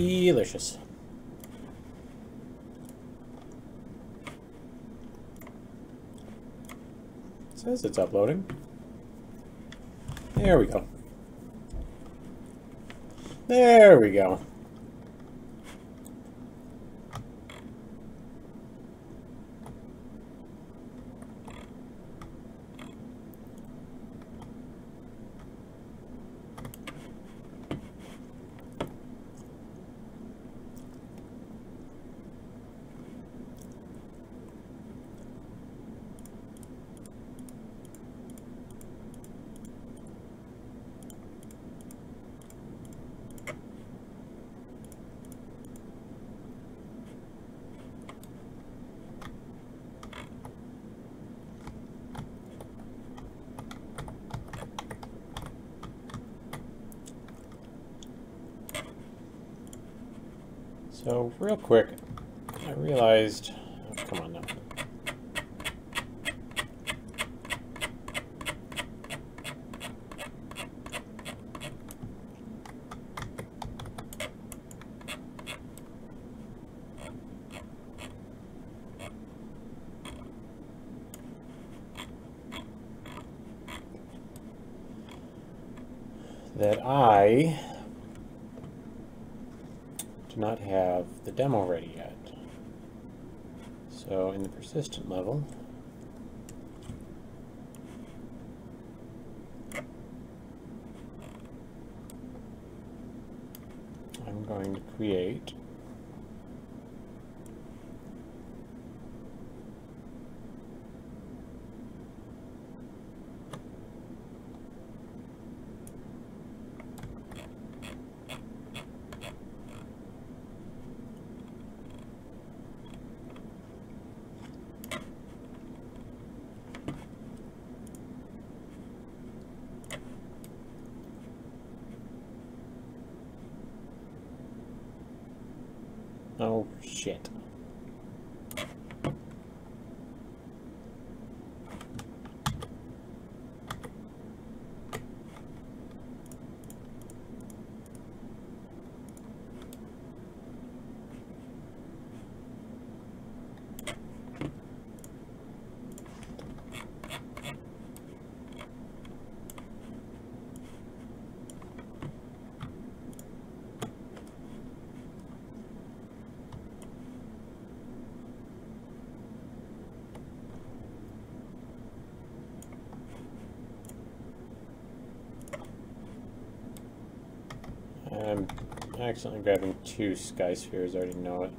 Delicious. It says it's uploading. There we go. There we go. So, real quick, I realized, oh, come on now. That I do not have the demo ready yet. So in the persistent level, I'm going to create oh, shit. I'm accidentally grabbing two sky spheres, I already know it.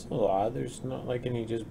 a little odd. There's not like any just...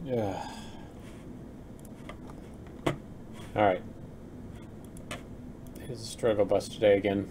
Yeah. Alright. Here's a struggle bus today again.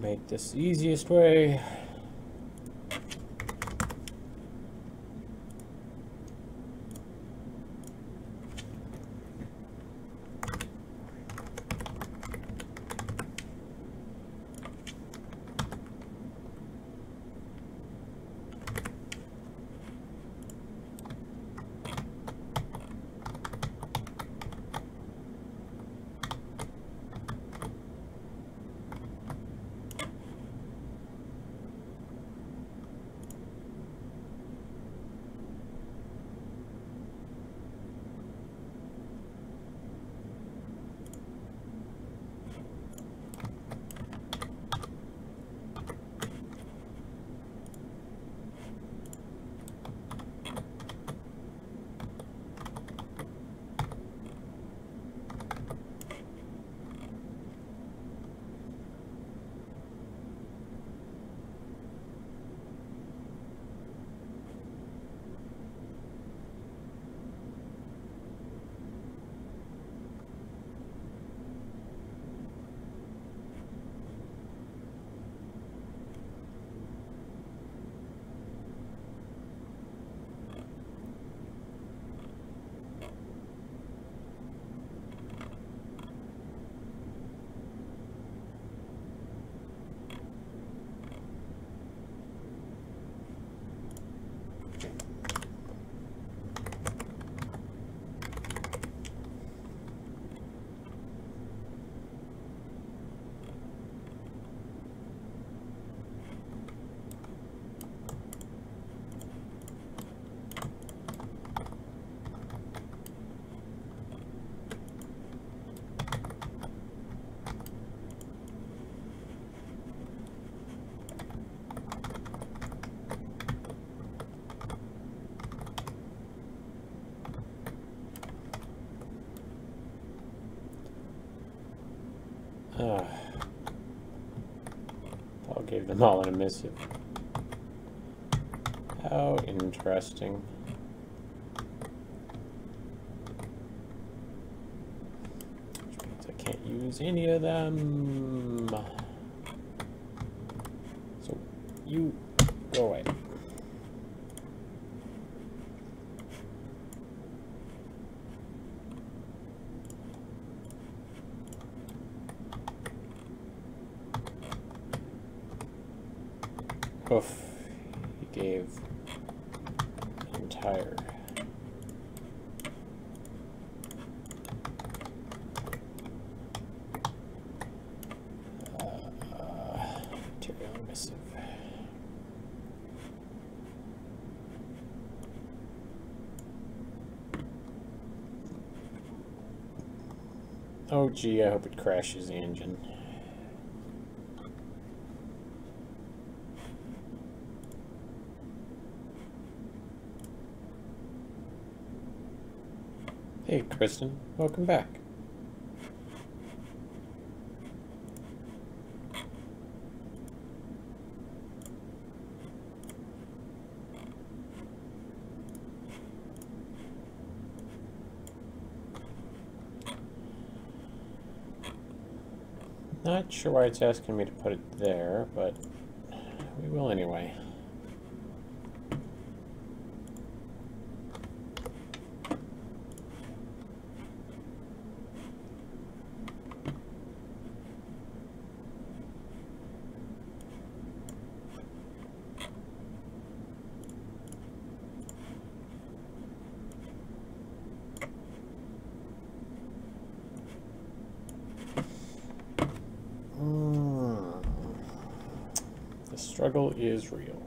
Make this the easiest way. Paul gave them all in a missive. How interesting. Which means I can't use use any of them. So you go away. Oof, he gave entire. Material emissive. Oh gee, I hope it crashes the engine. Hey, Kristen, welcome back. Not sure why it's asking me to put it there, but we will anyway. The struggle is real.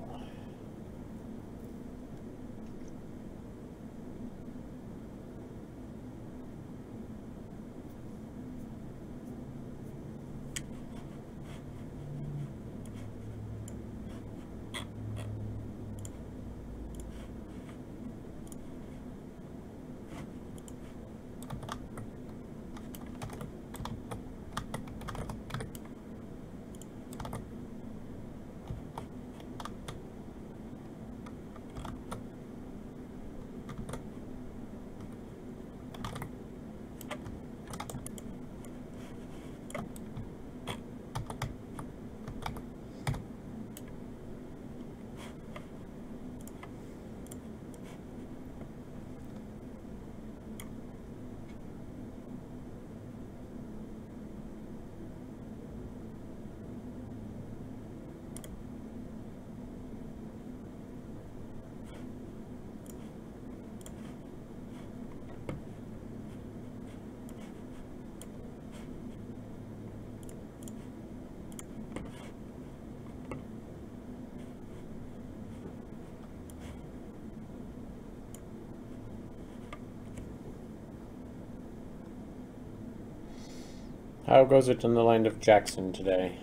How goes it in the land of Jackson today?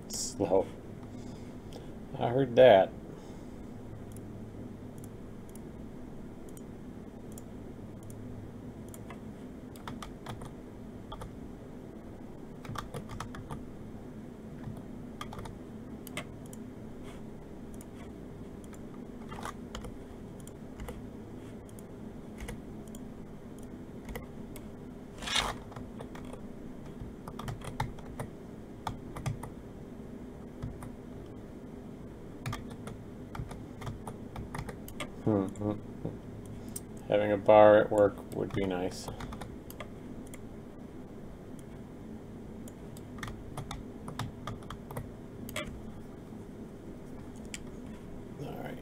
Slow. I heard that. Having a bar at work would be nice. Alright.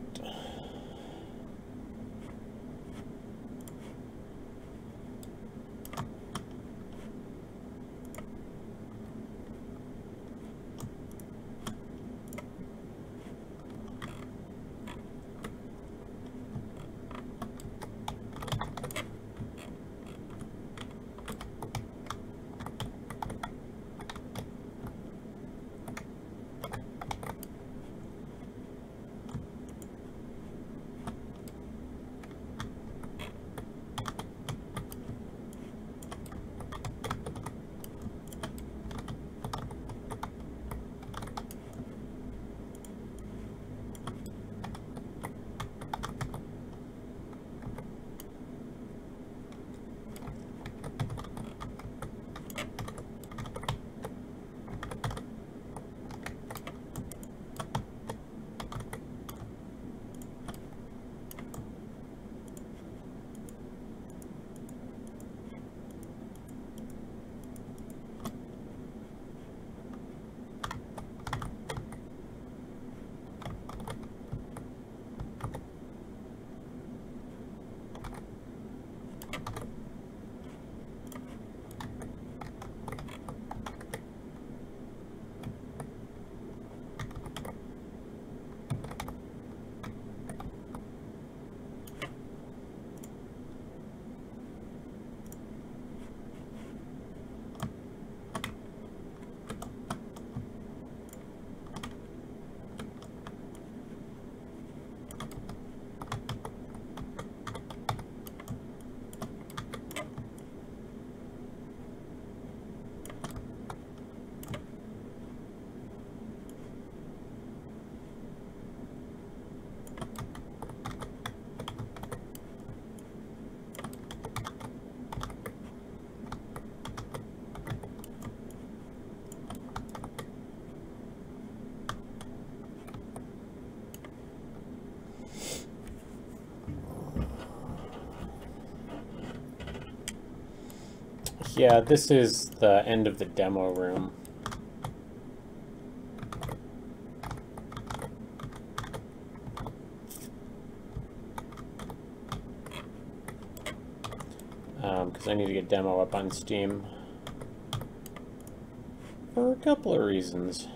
Yeah, this is the end of the demo room. Because I need to get demo up on Steam for a couple of reasons.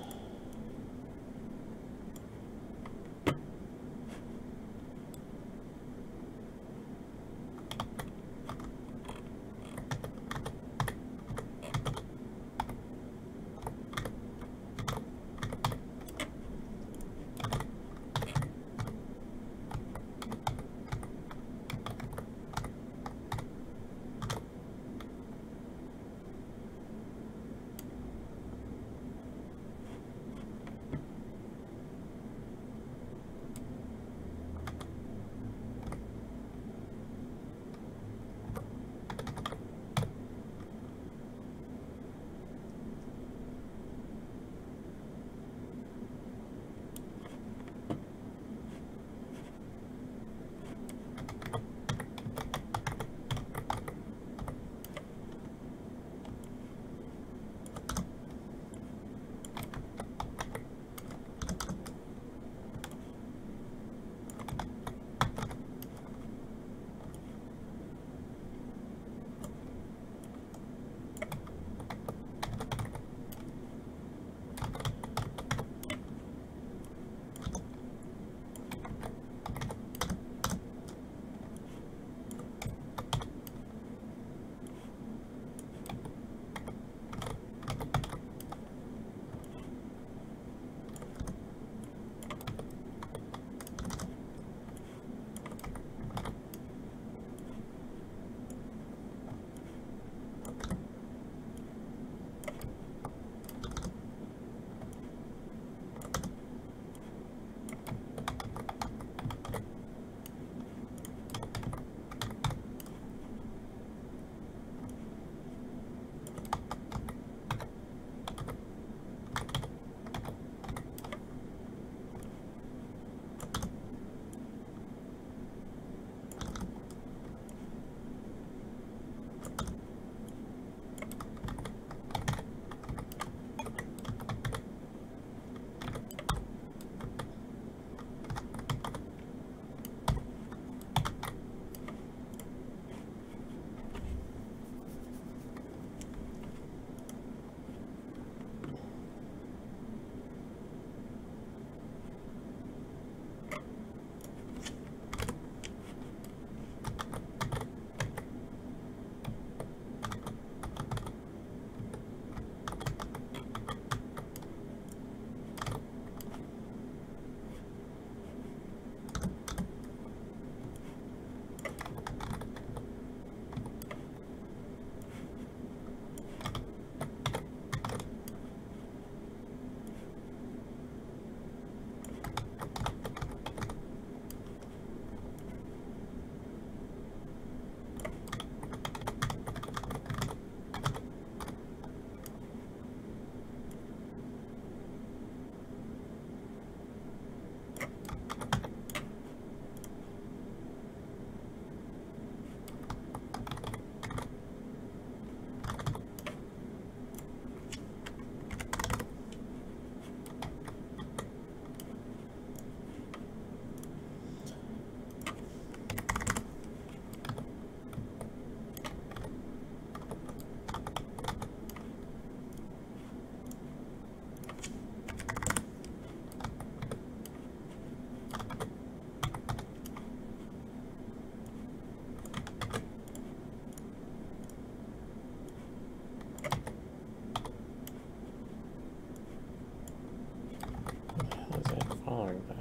Following that.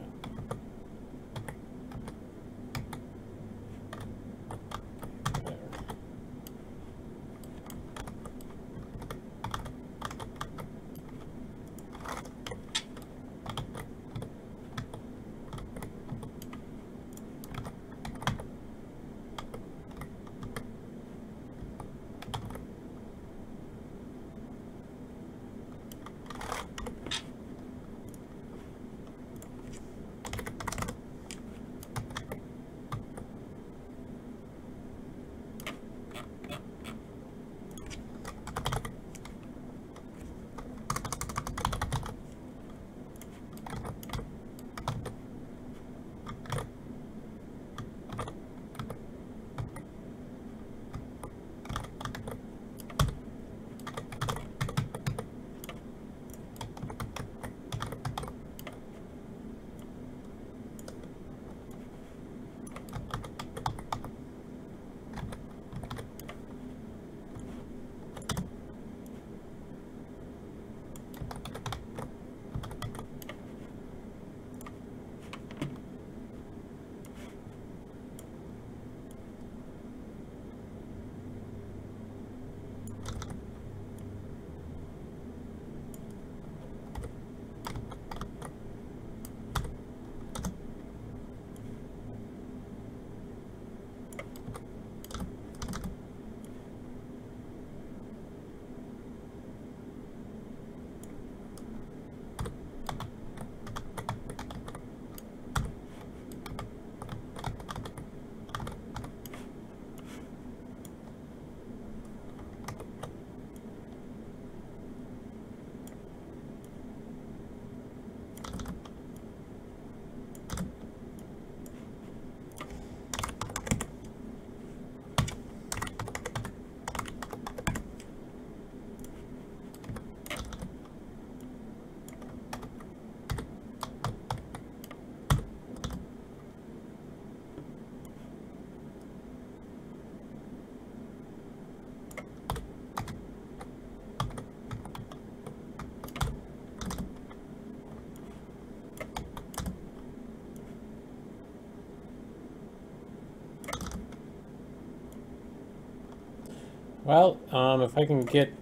Well, if I can get,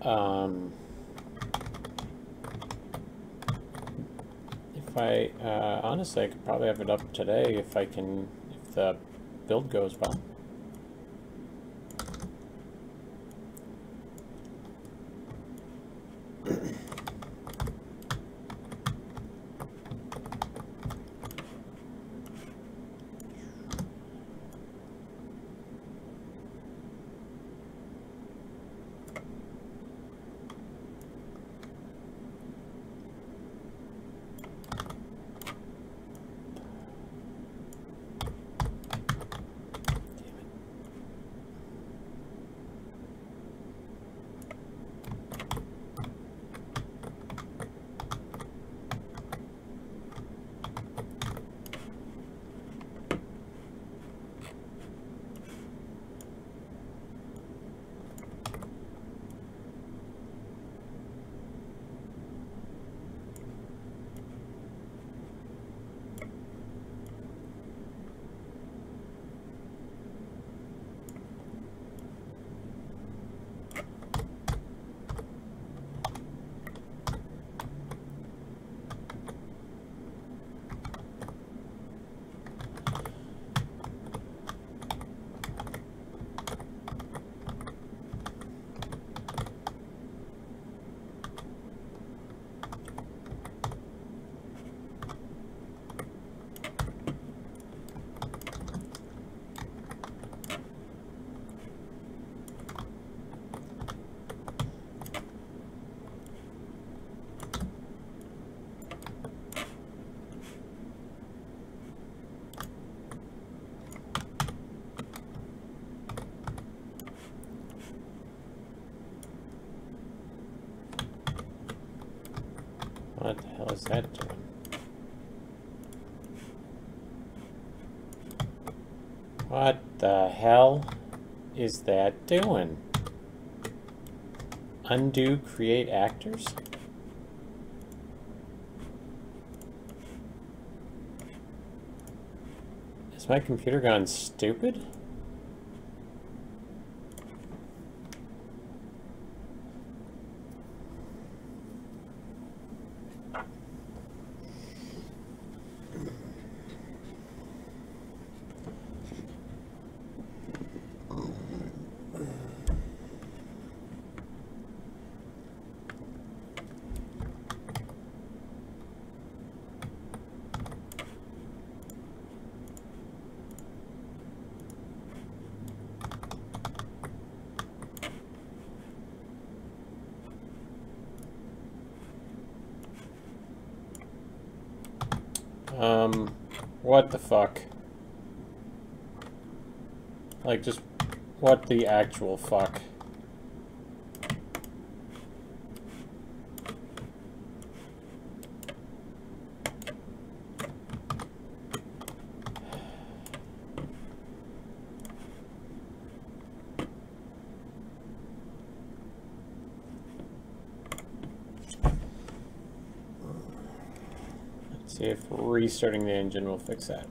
honestly, I could probably have it up today if the build goes well. What the hell is that doing? What the hell is that doing? Undo create actors? Is my computer gone stupid? What the fuck? Like, just, what the actual fuck? See if restarting the engine will fix that.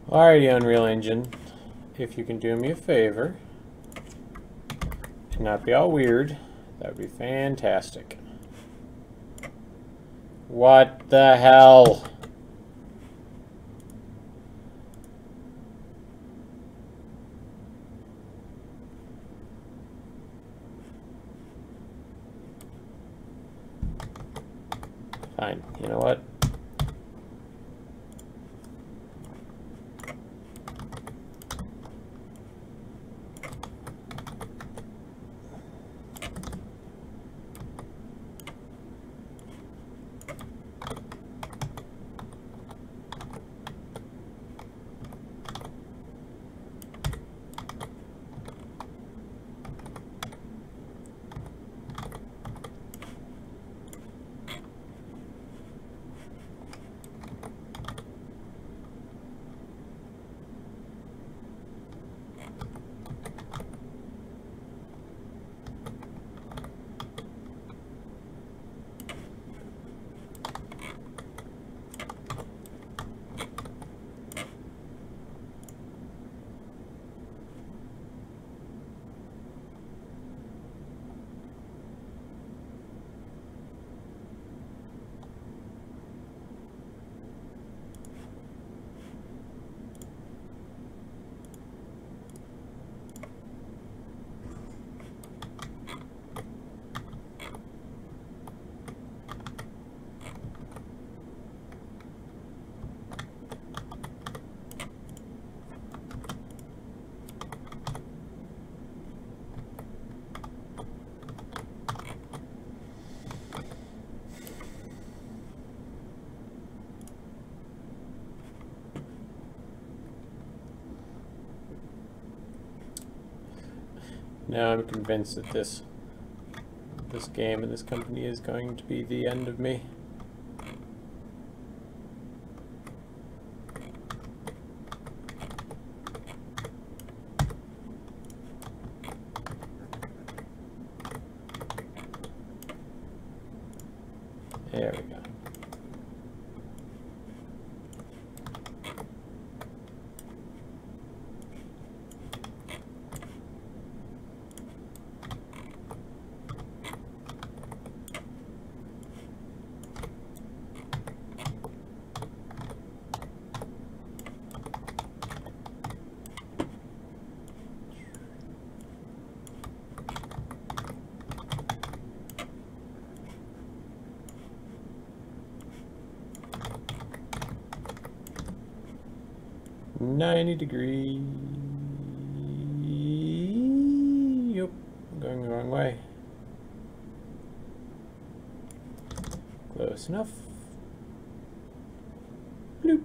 Alrighty, Unreal Engine, if you can do me a favor and not be all weird, that would be fantastic. What the hell? Fine, you know what? Now I'm convinced that this game and this company is going to be the end of me. There we go. $90. Yep, I'm going the wrong way. Close enough. Bloop.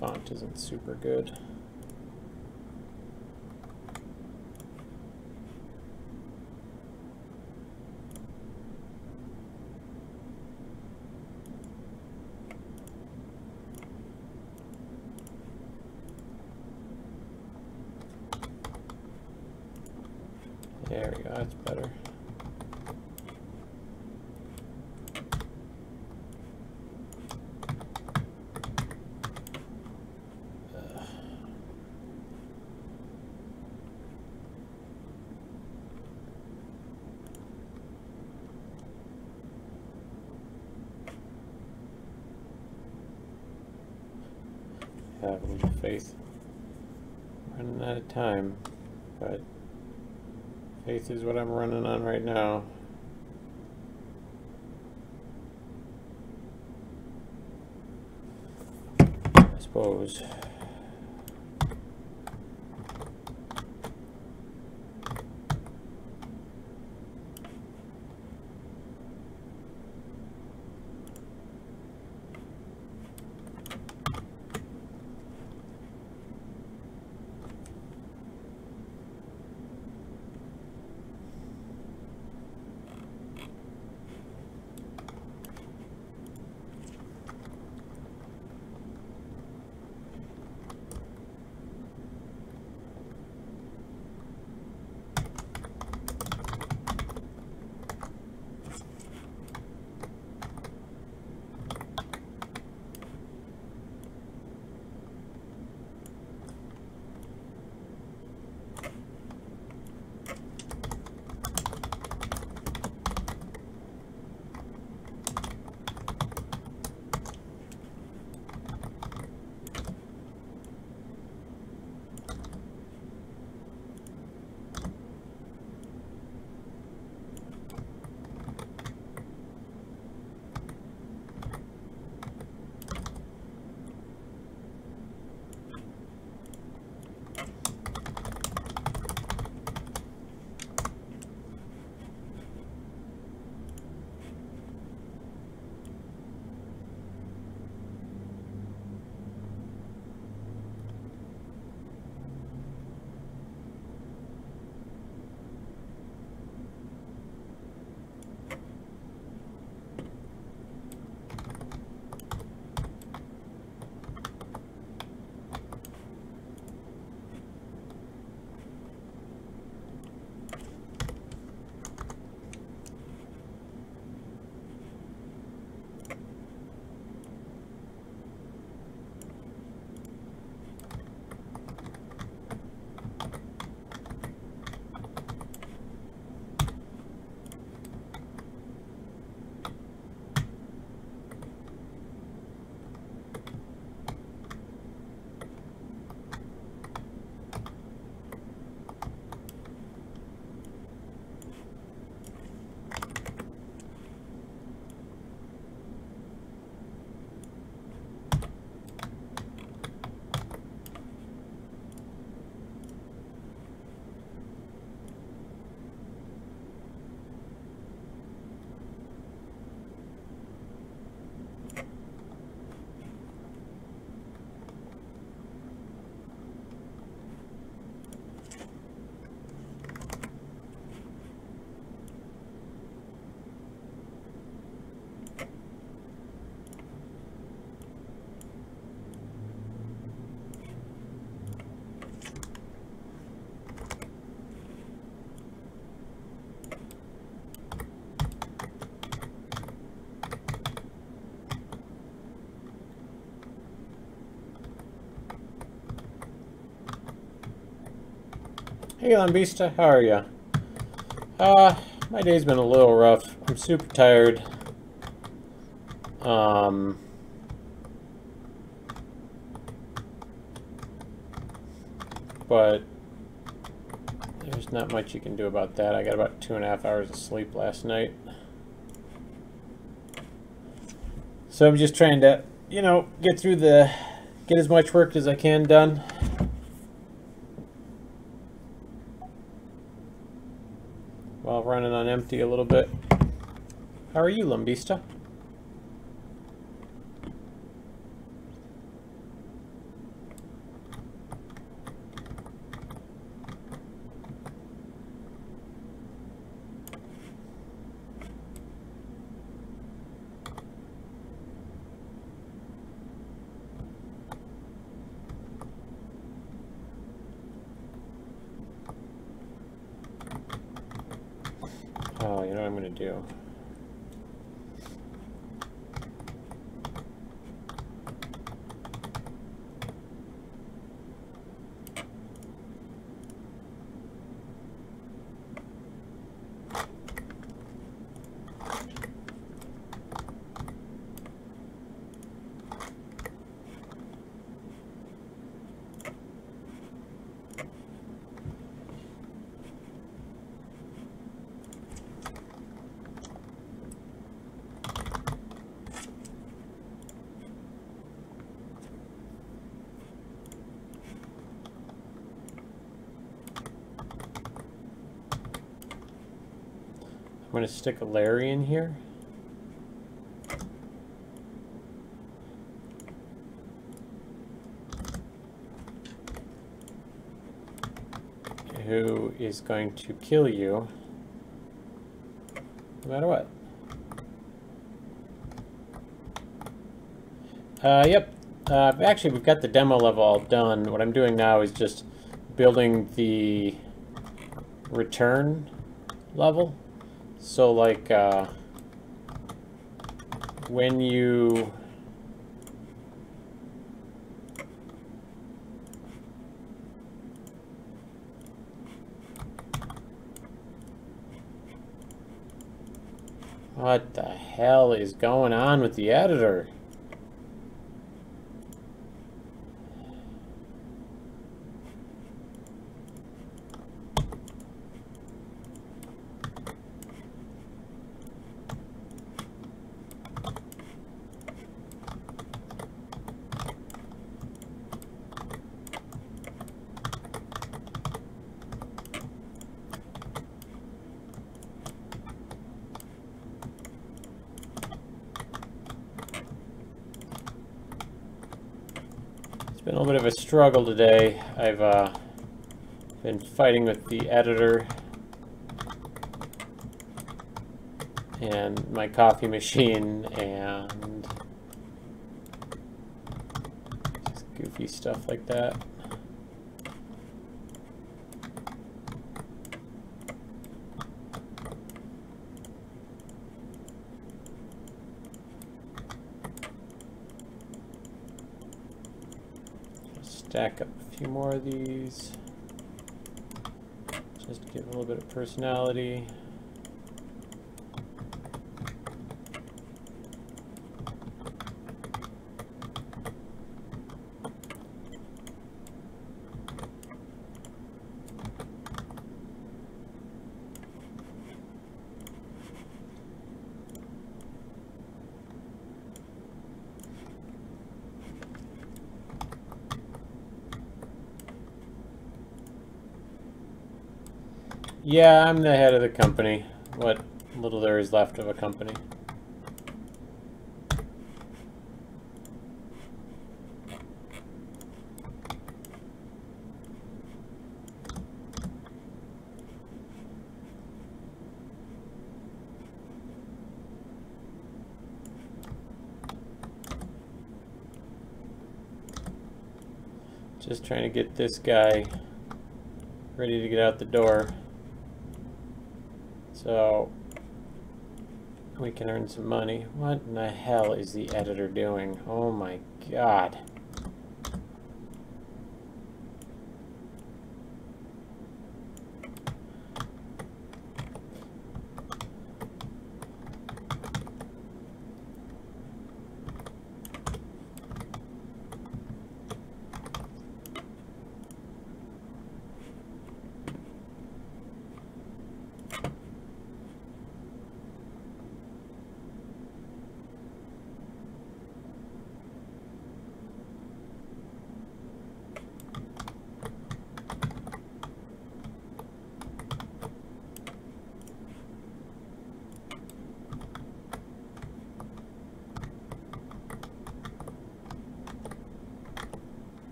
Font isn't super good. There we go, that's better. Have a little faith. Running out of time, but faith is what I'm running on right now. I suppose. Hey, Lambista, how are ya? My day's been a little rough. I'm super tired. But there's not much you can do about that. I got about 2.5 hours of sleep last night. So I'm just trying to, you know, get as much work as I can done. While running on empty a little bit. How are you, Lambista? Oh, you know what I'm going to do? I'm going to stick a Larry in here. Who is going to kill you no matter what. Yep. Actually, we've got the demo level all done. What I'm doing now is just building the return level. So, like, when you what the hell is going on with the editor? Been a little bit of a struggle today. I've been fighting with the editor and my coffee machine and just goofy stuff like that. Stack up a few more of these, just to give a little bit of personality. Yeah, I'm the head of the company. What little there is left of a company. Just trying to get this guy ready to get out the door, so we can earn some money. What in the hell is the editor doing? Oh my god.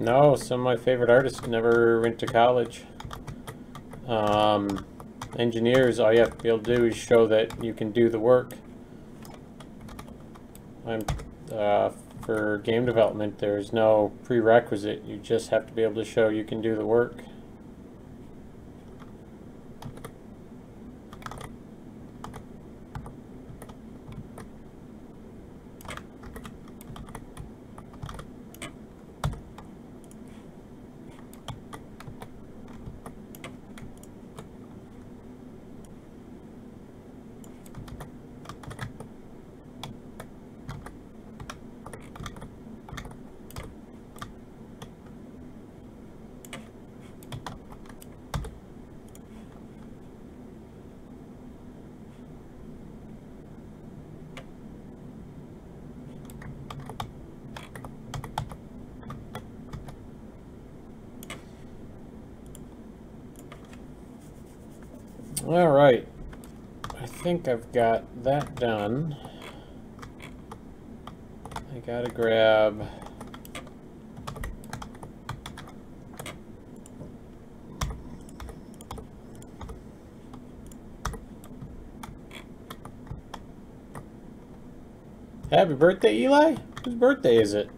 No, some of my favorite artists never went to college. Engineers, all you have to be able to do is show that you can do the work. For game development, there's no prerequisite. You just have to be able to show you can do the work. All right, I think I've got that done. I gotta grab happy birthday, Eli? Whose birthday is it?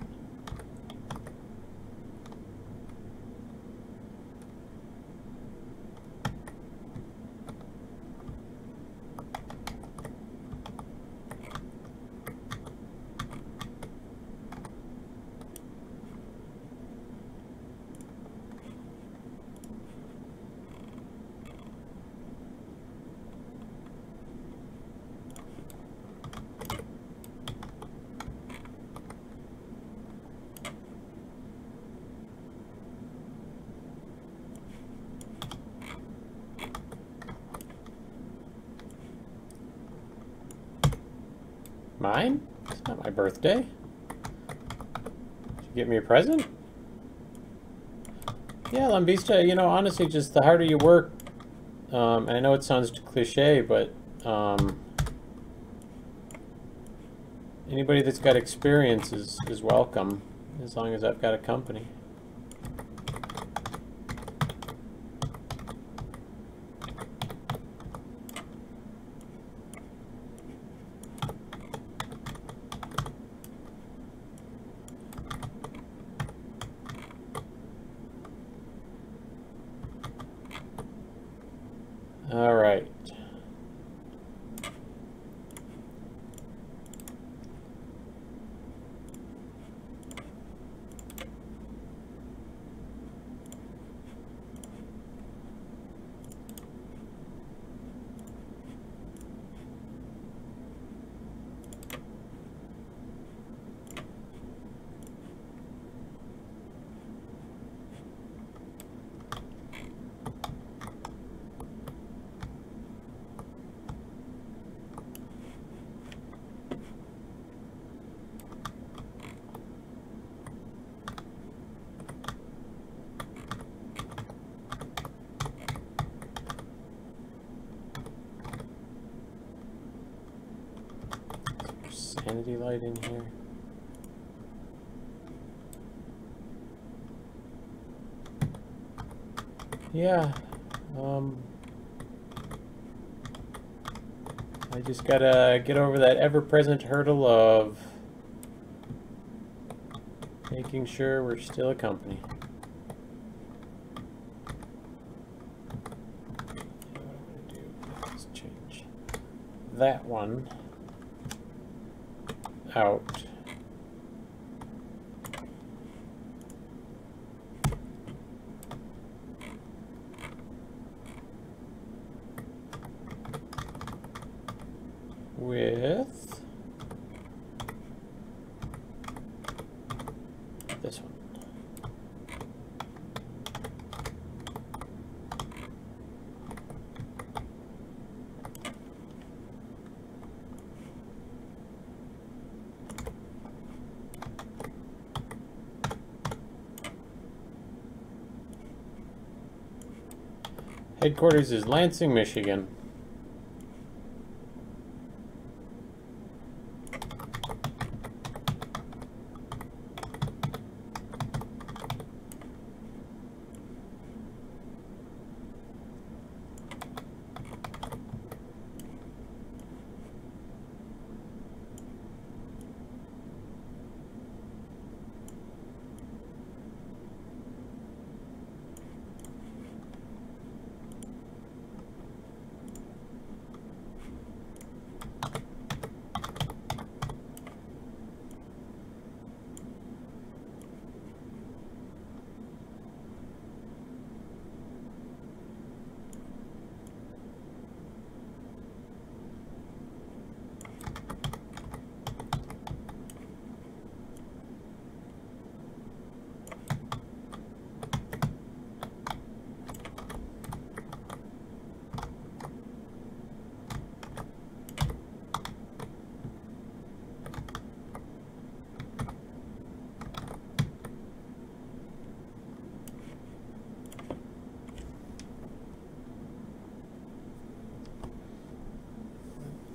Mine? It's not my birthday. Did you get me a present? Yeah, Lambista, you know, honestly, just the harder you work, and I know it sounds cliche, but anybody that's got experience is welcome, as long as I've got a company. All right. Sanity light in here. Yeah, I just gotta get over that ever-present hurdle of making sure we're still a company. What I'm gonna do is change that one out. With this one. Headquarters is Lansing, Michigan.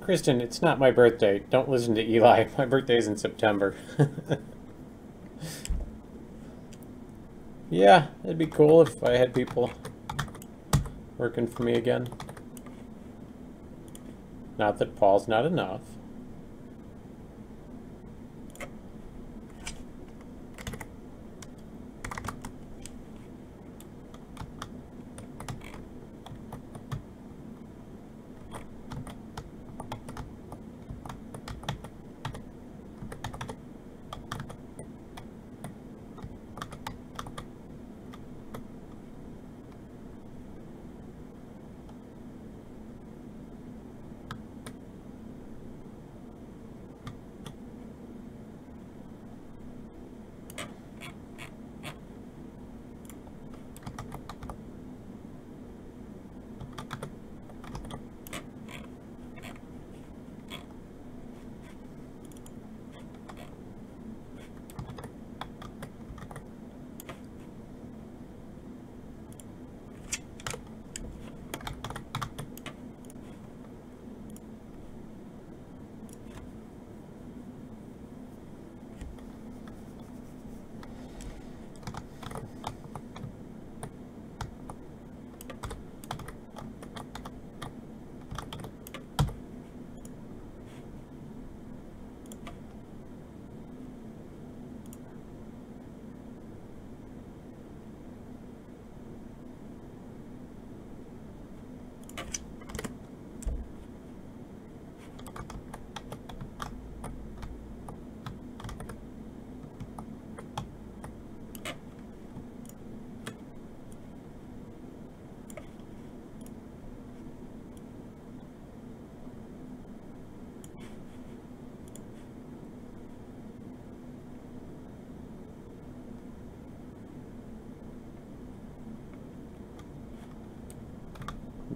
Kristen, it's not my birthday. Don't listen to Eli. My birthday's in September. Yeah, it'd be cool if I had people working for me again. Not that Paul's not enough.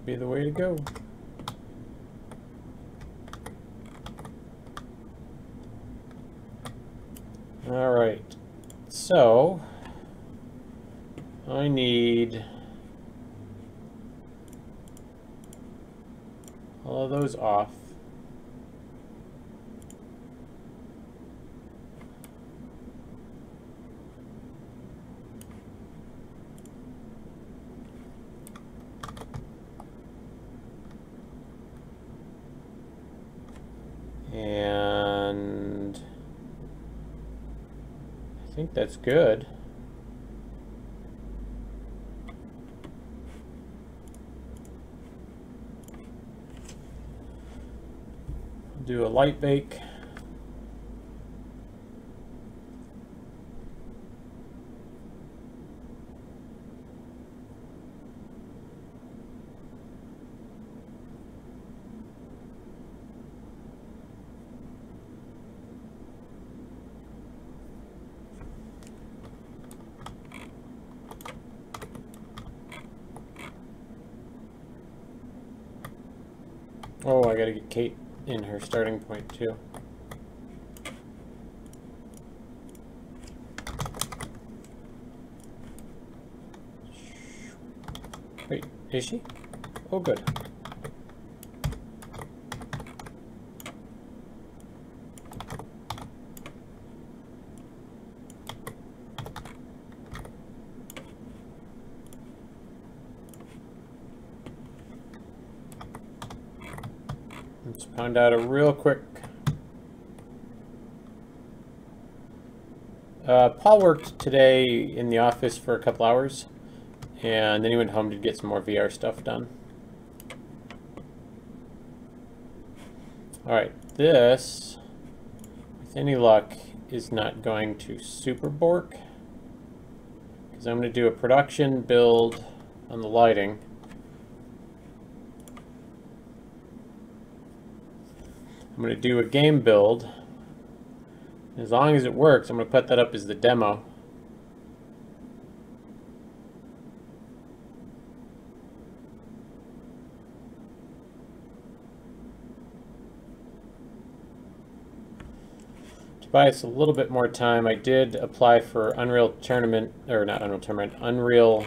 Be the way to go. All right, so I need all of those off. And I think that's good. Do a light bake. Oh, I gotta get Kaet in her starting point too. Wait, is she? Oh, good. Let's pound out a real quick. Paul worked today in the office for a couple hours, and then he went home to get some more VR stuff done. Alright, this, with any luck, is not going to super bork, because I'm going to do a production build on the lighting. I'm going to do a game build. As long as it works, I'm going to put that up as the demo. To buy us a little bit more time, I did apply for Unreal Tournament, or not Unreal Tournament, Unreal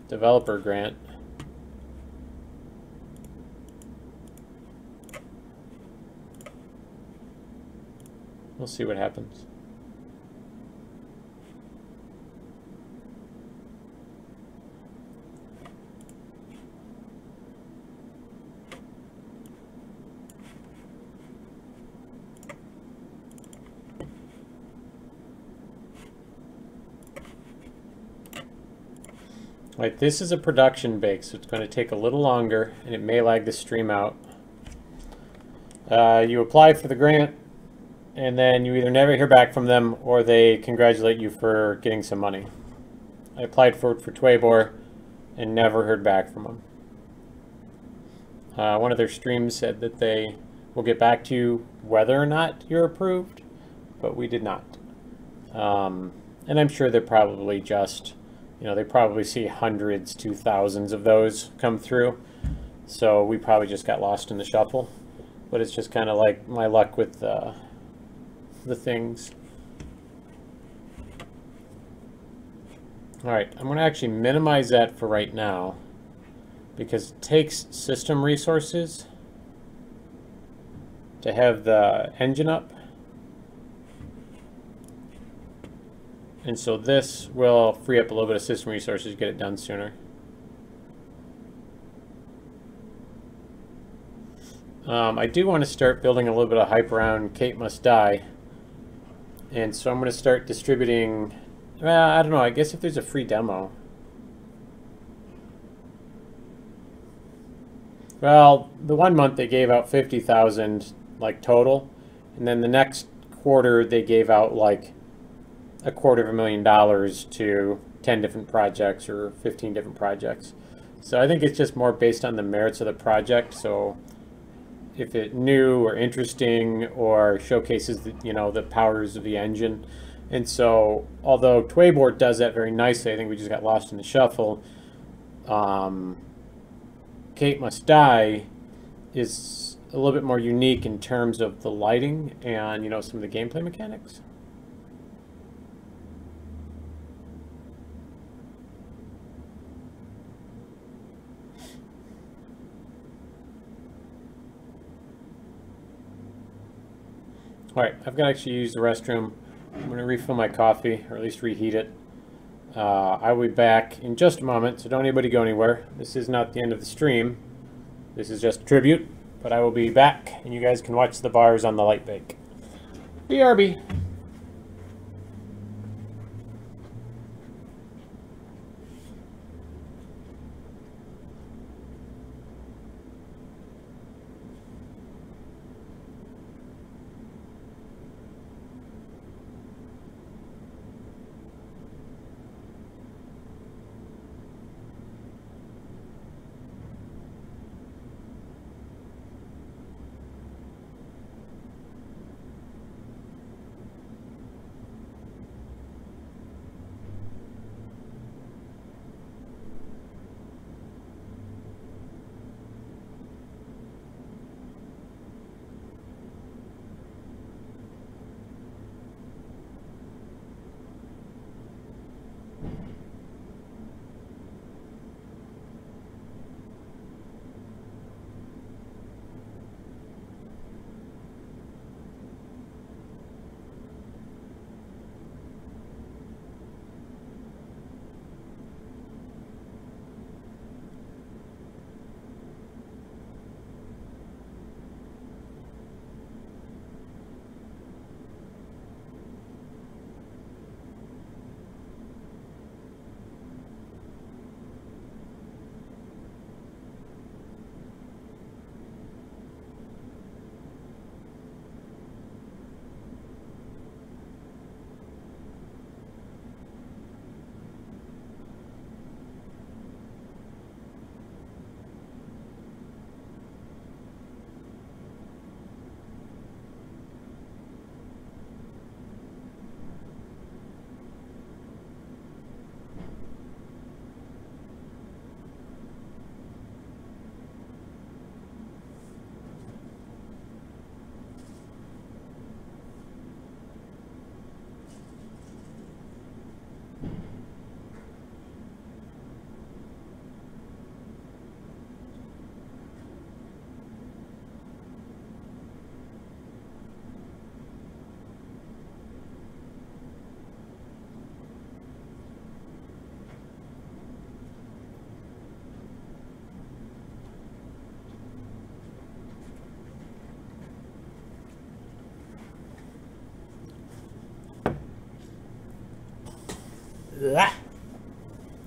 Developer Grant. we'll see what happens. Right, this is a production bake, so it's going to take a little longer, and it may lag the stream out. You apply for the grant, and then you either never hear back from them, or they congratulate you for getting some money. I applied for it for Twaybor, and never heard back from them. One of their streams said that they will get back to you whether or not you're approved, but we did not. And I'm sure they're probably just, they probably see hundreds to thousands of those come through. So we probably just got lost in the shuffle. But it's just kind of like my luck with the things. All right, I'm going to actually minimize that for right now because it takes system resources to have the engine up. And so this will free up a little bit of system resources to get it done sooner. I do want to start building a little bit of hype around Kaet Must Die. And so I'm going to start distributing, well, I don't know, I guess if there's a free demo. Well, the 1 month they gave out 50,000 like total. And then the next quarter they gave out like $250,000 to 10 different projects or 15 different projects. So I think it's just more based on the merits of the project. So if it's new or interesting or showcases the, the powers of the engine. And so although Twaybor does that very nicely, I think we just got lost in the shuffle. Kaet Must Die is a little bit more unique in terms of the lighting and some of the gameplay mechanics. All right, I've got to actually use the restroom. I'm going to refill my coffee, or at least reheat it. I will be back in just a moment, so don't anybody go anywhere. This is not the end of the stream. This is just a tribute, but I will be back, and you guys can watch the bars on the light bake. BRB.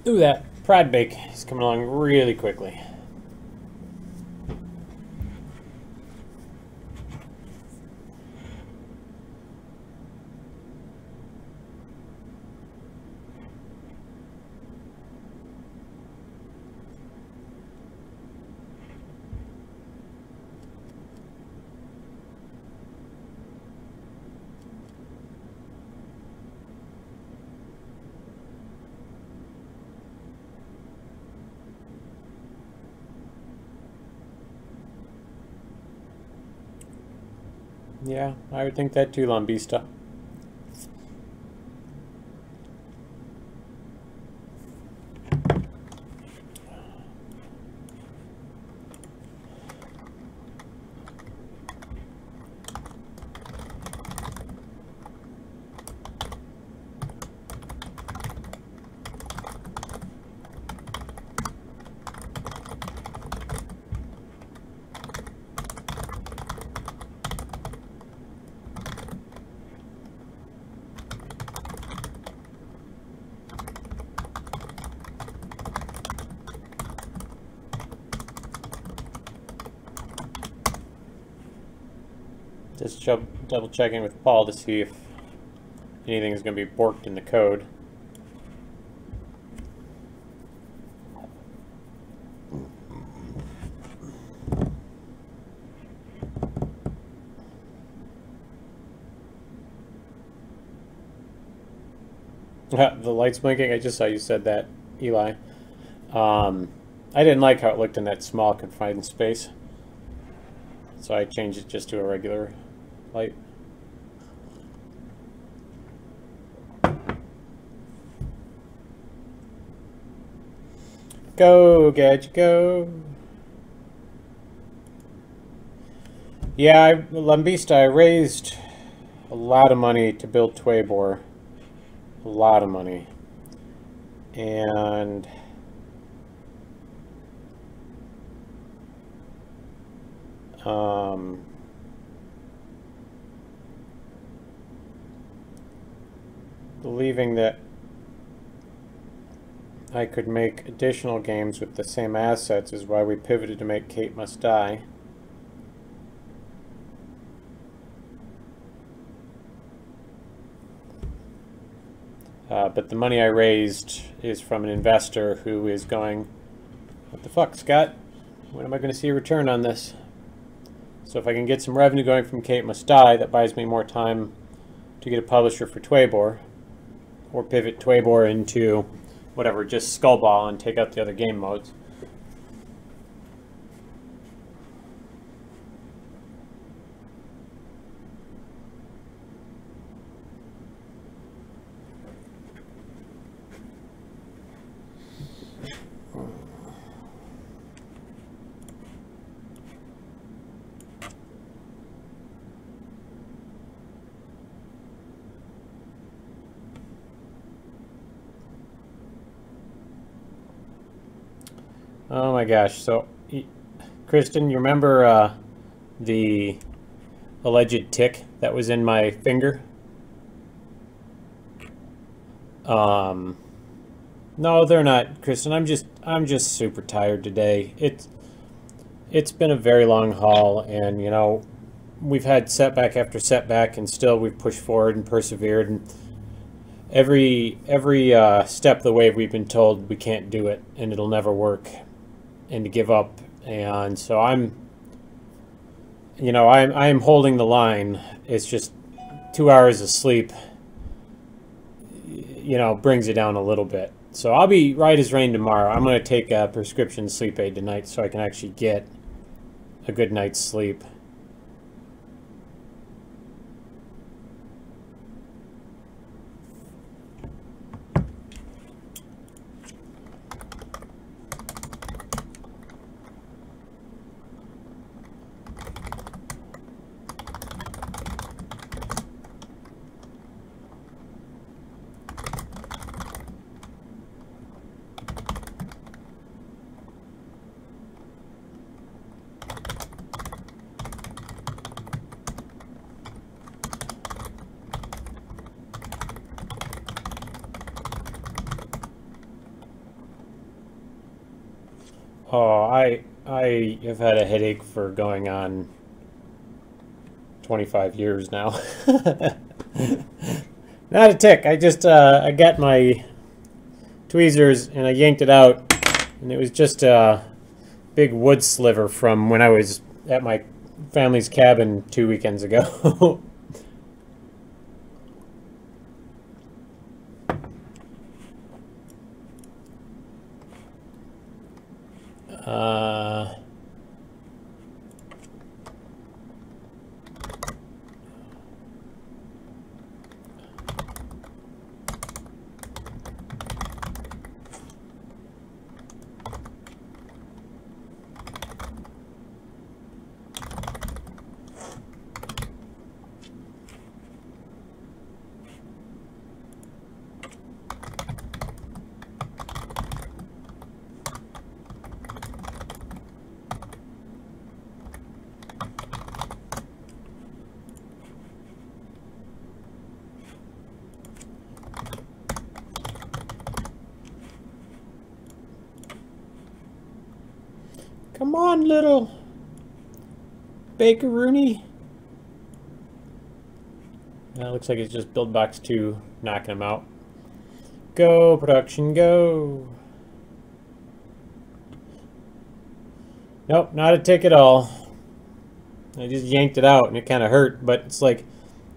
Ooh, that prod bake is coming along really quickly. Yeah, I would think that too, Lambista. Just double checking with Paul to see if anything is going to be borked in the code. The light's blinking. I just saw you said that, Eli. I didn't like how it looked in that small confined space, so I changed it just to a regular light. Go, Gadget, go. Yeah, Lambista, I raised a lot of money to build Twaybor. A lot of money. And believing that I could make additional games with the same assets is why we pivoted to make Kaet Must Die. But the money I raised is from an investor who is going, what the fuck, Scott? When am I going to see a return on this? So if I can get some revenue going from Kaet Must Die, that buys me more time to get a publisher for Twaybor, or pivot Twaybor into whatever, just Skullball and take out the other game modes. Oh my gosh, so Kristen, you remember the alleged tick that was in my finger? No, they're not, Kristen. I'm just super tired today. It's been a very long haul, and you know, we've had setback after setback, and still we've pushed forward and persevered, and every step of the way we've been told we can't do it and it'll never work and to give up. And so I'm holding the line. It's just 2 hours of sleep, you know, brings it down a little bit. So I'll be right as rain tomorrow. I'm going to take a prescription sleep aid tonight so I can actually get a good night's sleep. Oh, I have had a headache for going on 25 years now. Not a tick. I just I got my tweezers and I yanked it out, and it was just a big wood sliver from when I was at my family's cabin 2 weekends ago. uh, Come on, little Bakeroony. Looks like it's just build box 2 knocking him out. Go, production, go. Nope, not a tick at all. I just yanked it out and it kind of hurt, but it's like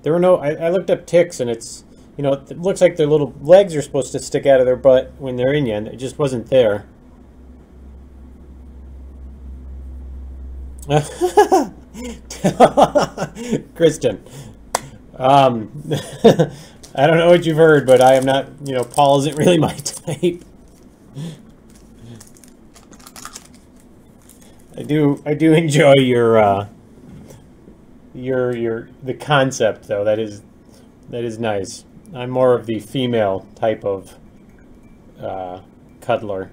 there were no, I looked up ticks and it's, you know, it looks like their little legs are supposed to stick out of their butt when they're in you, and it just wasn't there. Kristen, I don't know what you've heard, but I am not, you know, Paul isn't really my type. I do enjoy your the concept though. That is nice. I'm more of the female type of cuddler.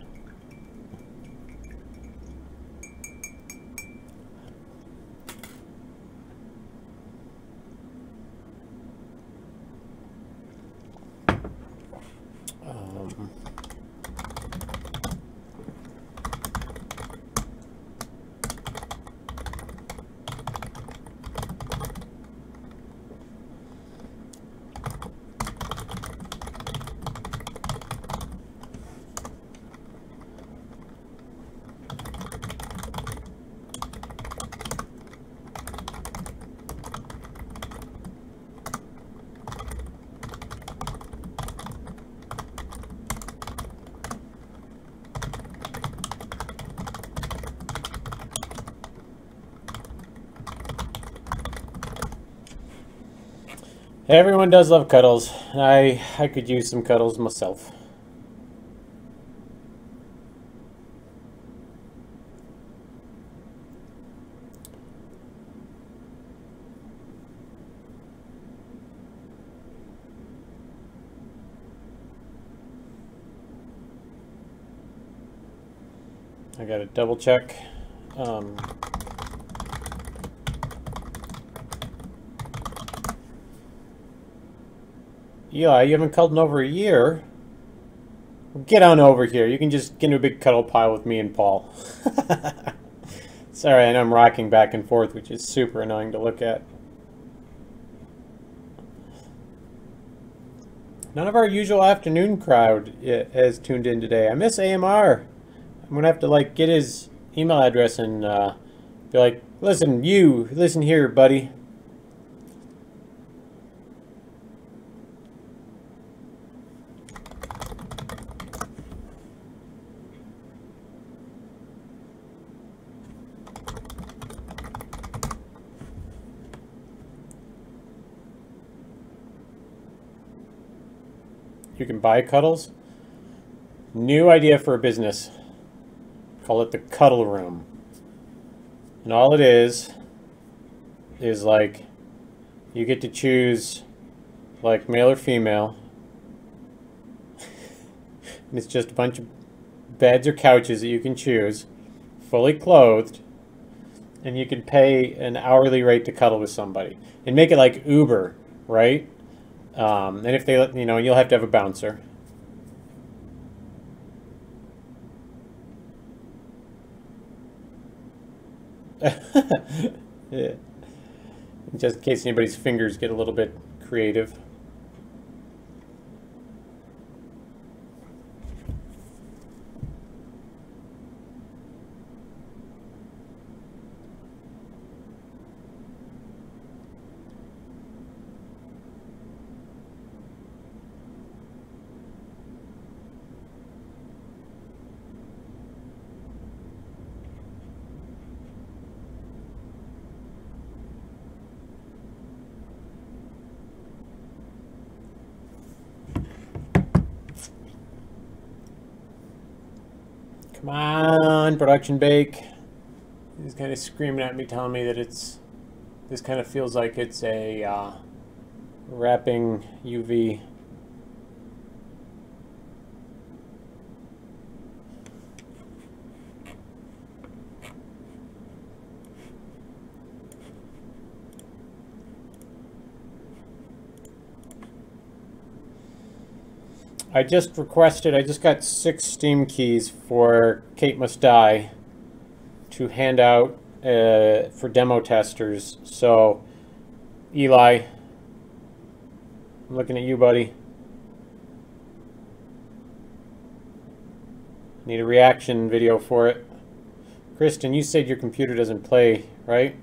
Everyone does love cuddles. I could use some cuddles myself. I gotta double check. Eli, you haven't cuddled in over a year. Get on over here. You can just get into a big cuddle pile with me and Paul. Sorry, I know I'm rocking back and forth, which is super annoying to look at. None of our usual afternoon crowd has tuned in today. I miss AMR. I'm gonna have to like get his email address and be like, listen, you, listen here, buddy. You can buy cuddles. New idea for a business. Call it the Cuddle Room. And all it is like you get to choose like male or female. And it's just a bunch of beds or couches that you can choose, fully clothed, and you can pay an hourly rate to cuddle with somebody. And make it like Uber, right? And if they, you know, you'll have to have a bouncer. Yeah. Just in case anybody's fingers get a little bit creative. Come on, production bake. He's kind of screaming at me, telling me that this kind of feels like it's a wrapping UV. I just got 6 Steam keys for Kaet Must Die to hand out for demo testers. So, Eli, I'm looking at you, buddy. Need a reaction video for it. Kristen, you said your computer doesn't play, right?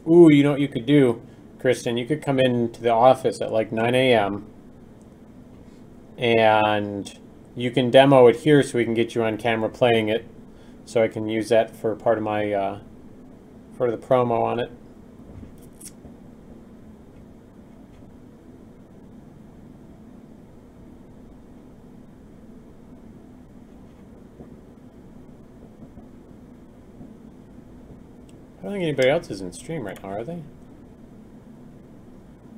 Ooh, you know what you could do, Kristen? You could come into the office at like 9 a.m. and you can demo it here so we can get you on camera playing it, so I can use that for part of my for the promo on it. I don't think anybody else is in stream right now, are they?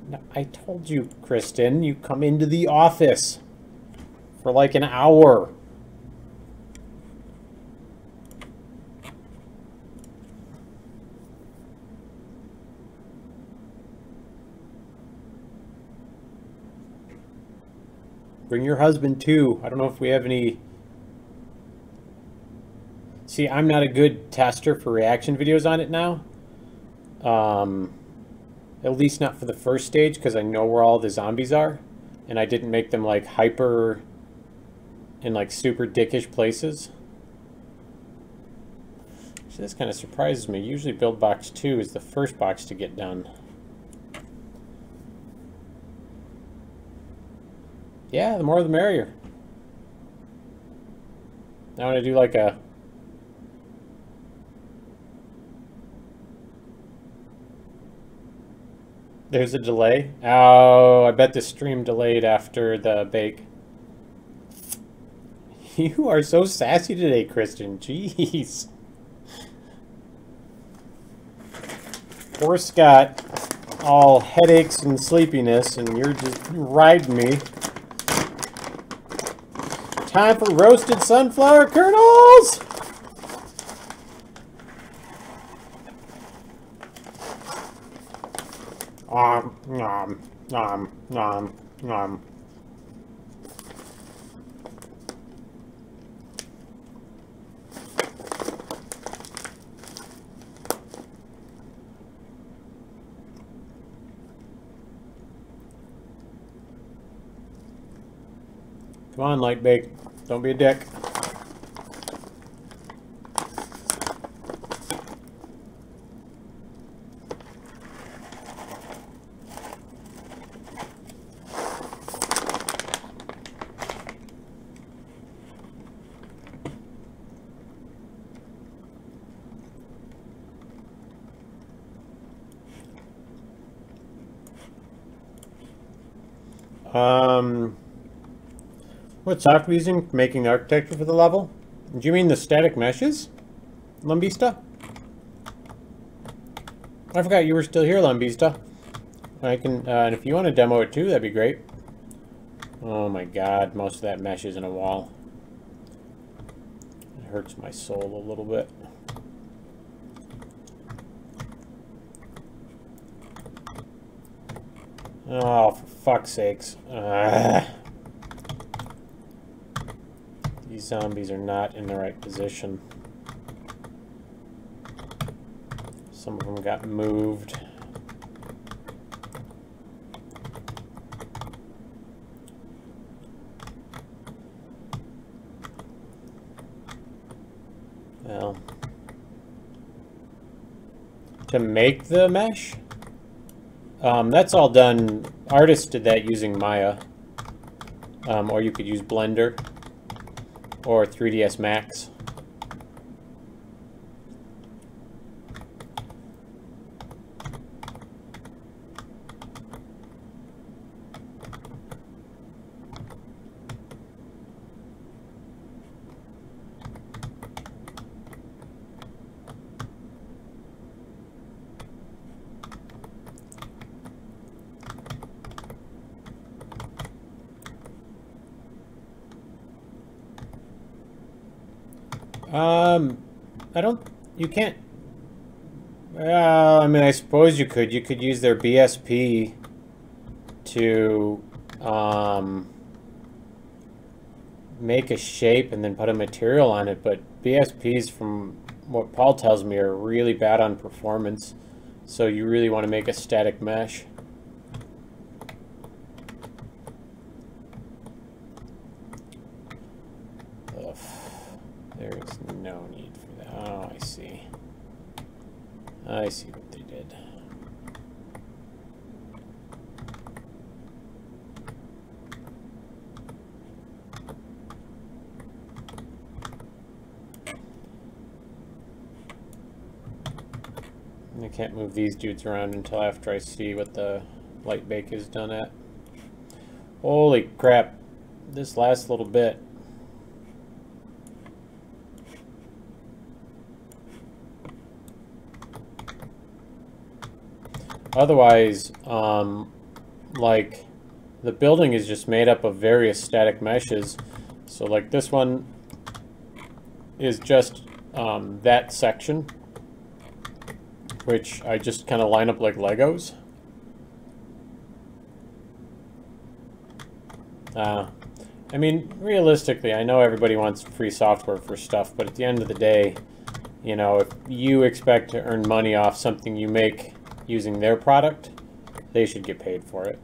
No, I told you, Kristen, you come into the office for like an hour. Bring your husband too. I don't know if we have any... See, I'm not a good tester for reaction videos on it now. At least not for the first stage, because I know where all the zombies are. And I didn't make them like hyper in like super dickish places. So this kind of surprises me. Usually build box 2 is the first box to get done. Yeah, the more the merrier. Now I'm going to do like a... There's a delay. Oh, I bet the stream delayed after the bake. You are so sassy today, Kristen. Jeez. Poor Scott. All headaches and sleepiness, and you're just riding me. Time for roasted sunflower kernels! Nom, nom, nom, nom. Come on, light bake. Don't be a dick. What software are you using making the architecture for the level? Do you mean the static meshes, Lumbista? I forgot you were still here, Lumbista. I can, and if you want to demo it too, that'd be great. Oh my god, most of that mesh is in a wall. It hurts my soul a little bit. Oh, for fuck's sakes. These zombies are not in the right position. Some of them got moved. Well, to make the mesh, that's all done. Artists did that using Maya, or you could use Blender or 3ds Max. I don't, you can't, I mean, I suppose you could use their BSP to, make a shape and then put a material on it, but BSPs, from what Paul tells me, are really bad on performance, so you really want to make a static mesh. Ugh. There's no need for that. Oh, I see. I see what they did. I can't move these dudes around until after I see what the light bake is done at. Holy crap. This last little bit. Otherwise, like, the building is just made up of various static meshes. So like this one is just that section, which I just kind of line up like Legos. I mean, realistically, I know everybody wants free software for stuff, but at the end of the day, you know, if you expect to earn money off something you make using their product, they should get paid for it.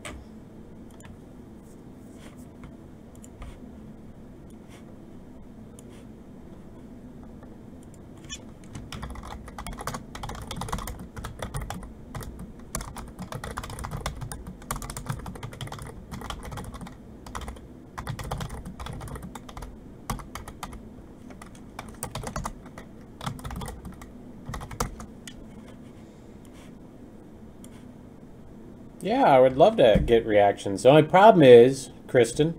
Yeah, I would love to get reactions. The only problem is, Kristen,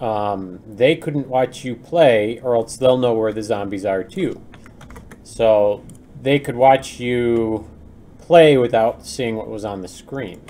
they couldn't watch you play, or else they'll know where the zombies are too. So they could watch you play without seeing what was on the screen.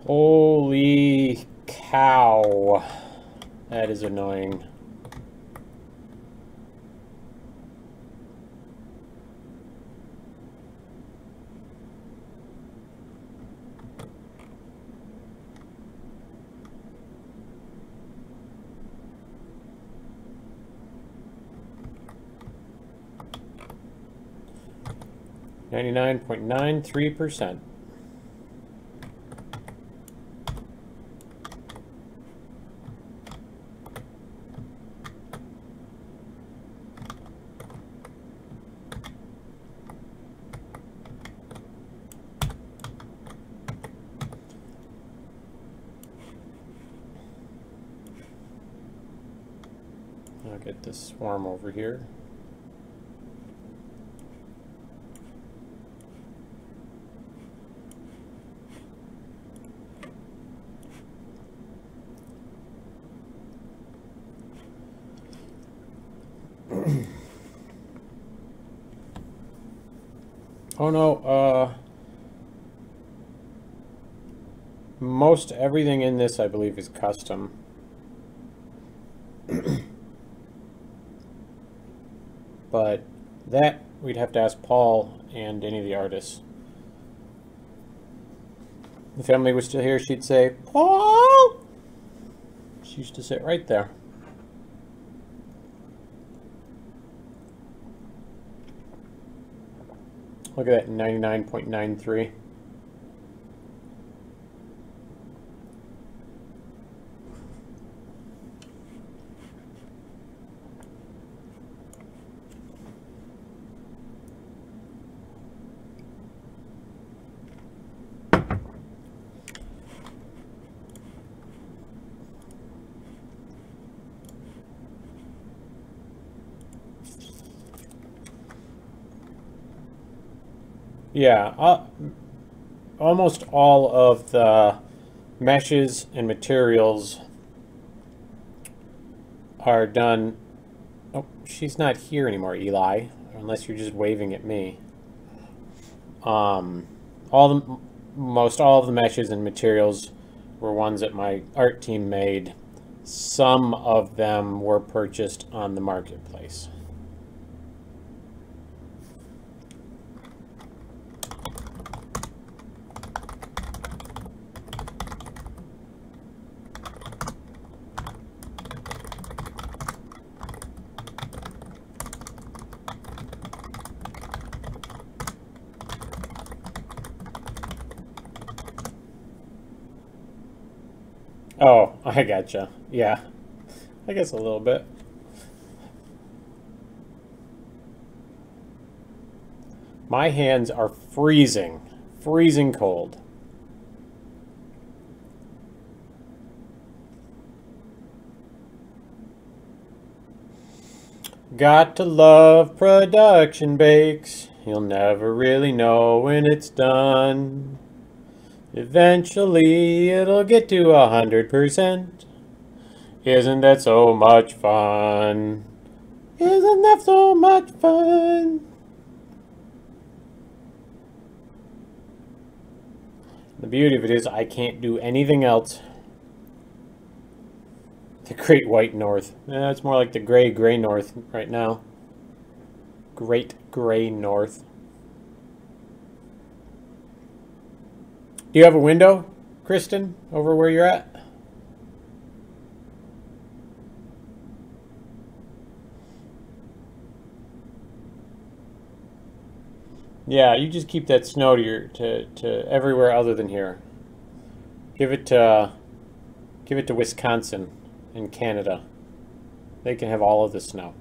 Holy cow. That is annoying. 99.93%. I'll get this swarm over here. Oh no, most everything in this I believe is custom. But that we'd have to ask Paul and any of the artists. If Emily was still here, she'd say, Paul! She used to sit right there. Look at that, 99.93. Yeah, almost all of the meshes and materials are done. Oh, she's not here anymore, Eli, unless you're just waving at me. Most all of the meshes and materials were ones that my art team made. Some of them were purchased on the marketplace. Oh, I gotcha. Yeah, I guess a little bit. My hands are freezing, freezing cold. Got to love production bakes. You'll never really know when it's done. Eventually, it'll get to 100%. Isn't that so much fun? Isn't that so much fun? The beauty of it is I can't do anything else. The Great White North. It's more like the Gray North right now. Great Gray North. Do you have a window, Kristen, over where you're at? Yeah, you just keep that snow to everywhere other than here. Give it to Wisconsin and Canada. They can have all of the snow.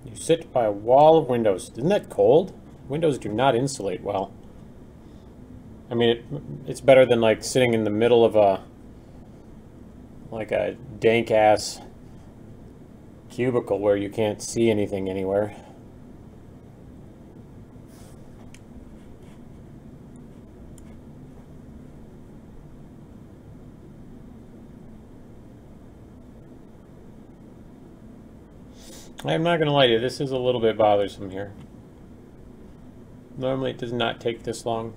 You sit by a wall of windows. Isn't that cold? Windows do not insulate well. I mean, it's better than like sitting in the middle of a dank ass cubicle where you can't see anything anywhere. I'm not going to lie to you, this is a little bit bothersome here. Normally it does not take this long.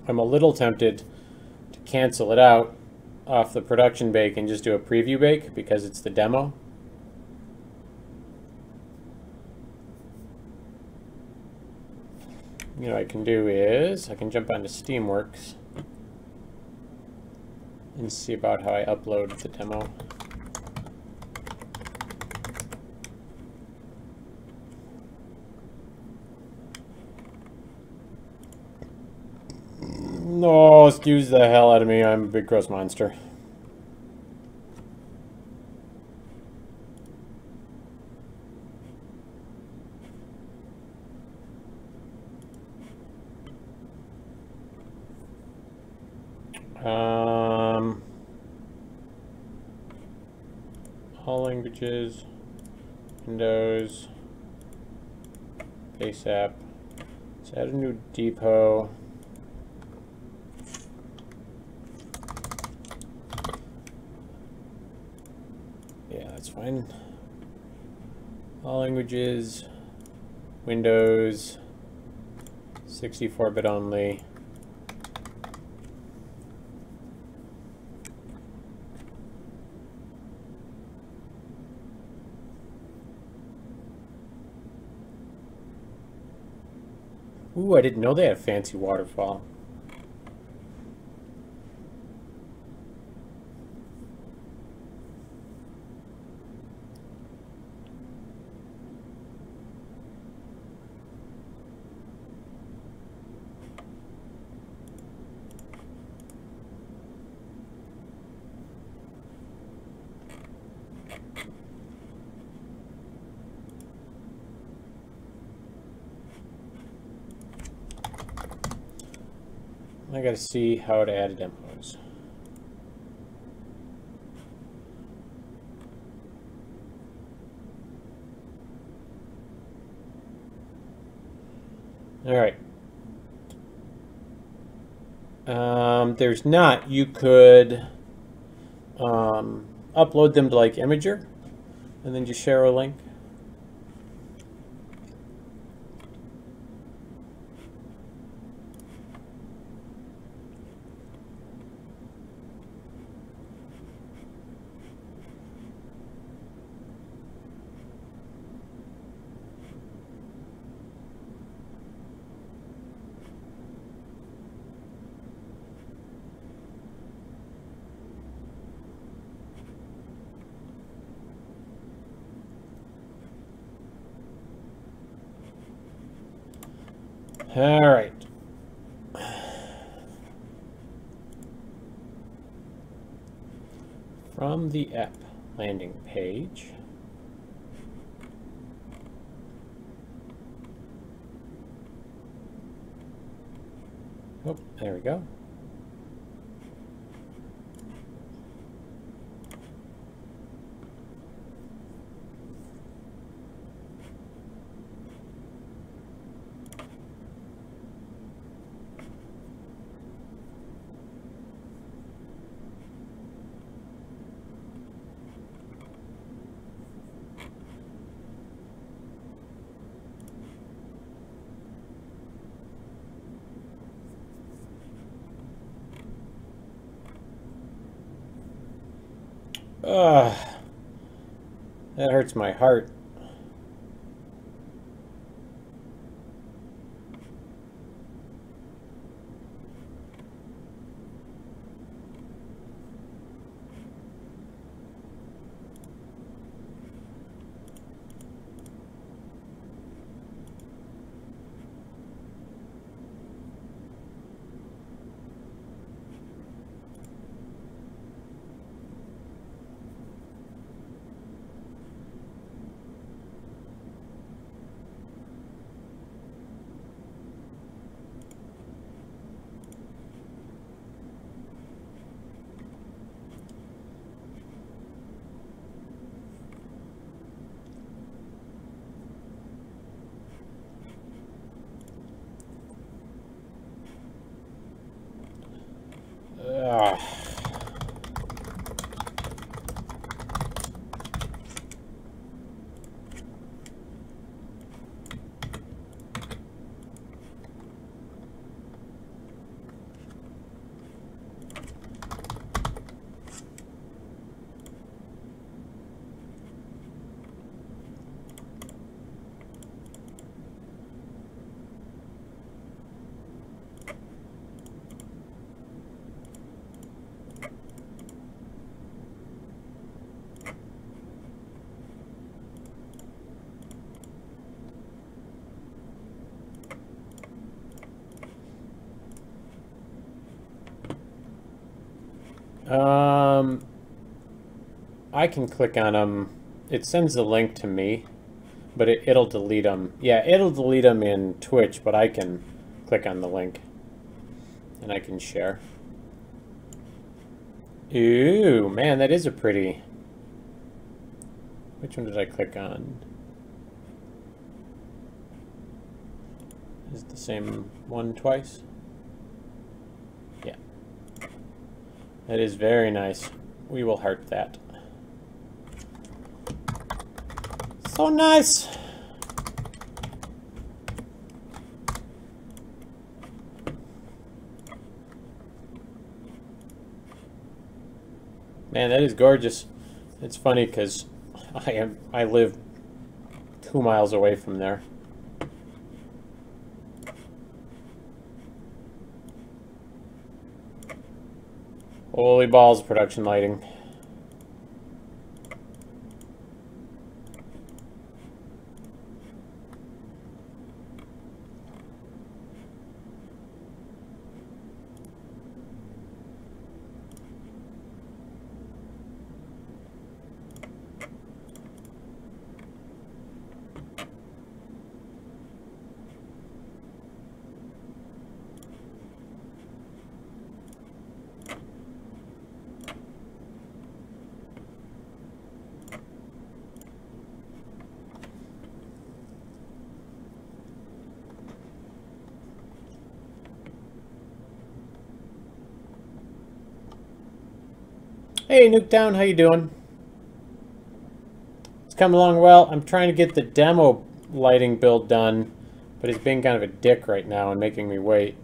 I'm a little tempted to cancel it out off the production bake and just do a preview bake because it's the demo. You know what I can do is I can jump onto Steamworks and see about how I upload the demo. No, excuse the hell out of me. I'm a big gross monster. All languages, Windows, base app. Let's add a new depot. Yeah, that's fine. All languages, Windows, 64-bit only. Ooh, I didn't know they had a fancy waterfall. I gotta see how to add demos. All right. There's not. You could upload them to like Imager and then just share a link. All right. From the app landing page, oh, there we go. That hurts my heart. I can click on them. It sends the link to me, but it'll delete them. Yeah, it'll delete them in Twitch, but I can click on the link and I can share. Ooh, man, that is a pretty... Which one did I click on? Is it the same one twice? Yeah. That is very nice. We will heart that. So nice! Man, that is gorgeous. It's funny because I live 2 miles away from there. Holy balls, production lighting. Hey, Nuketown, how you doing? It's coming along well. I'm trying to get the demo lighting build done, but he's being kind of a dick right now and making me wait.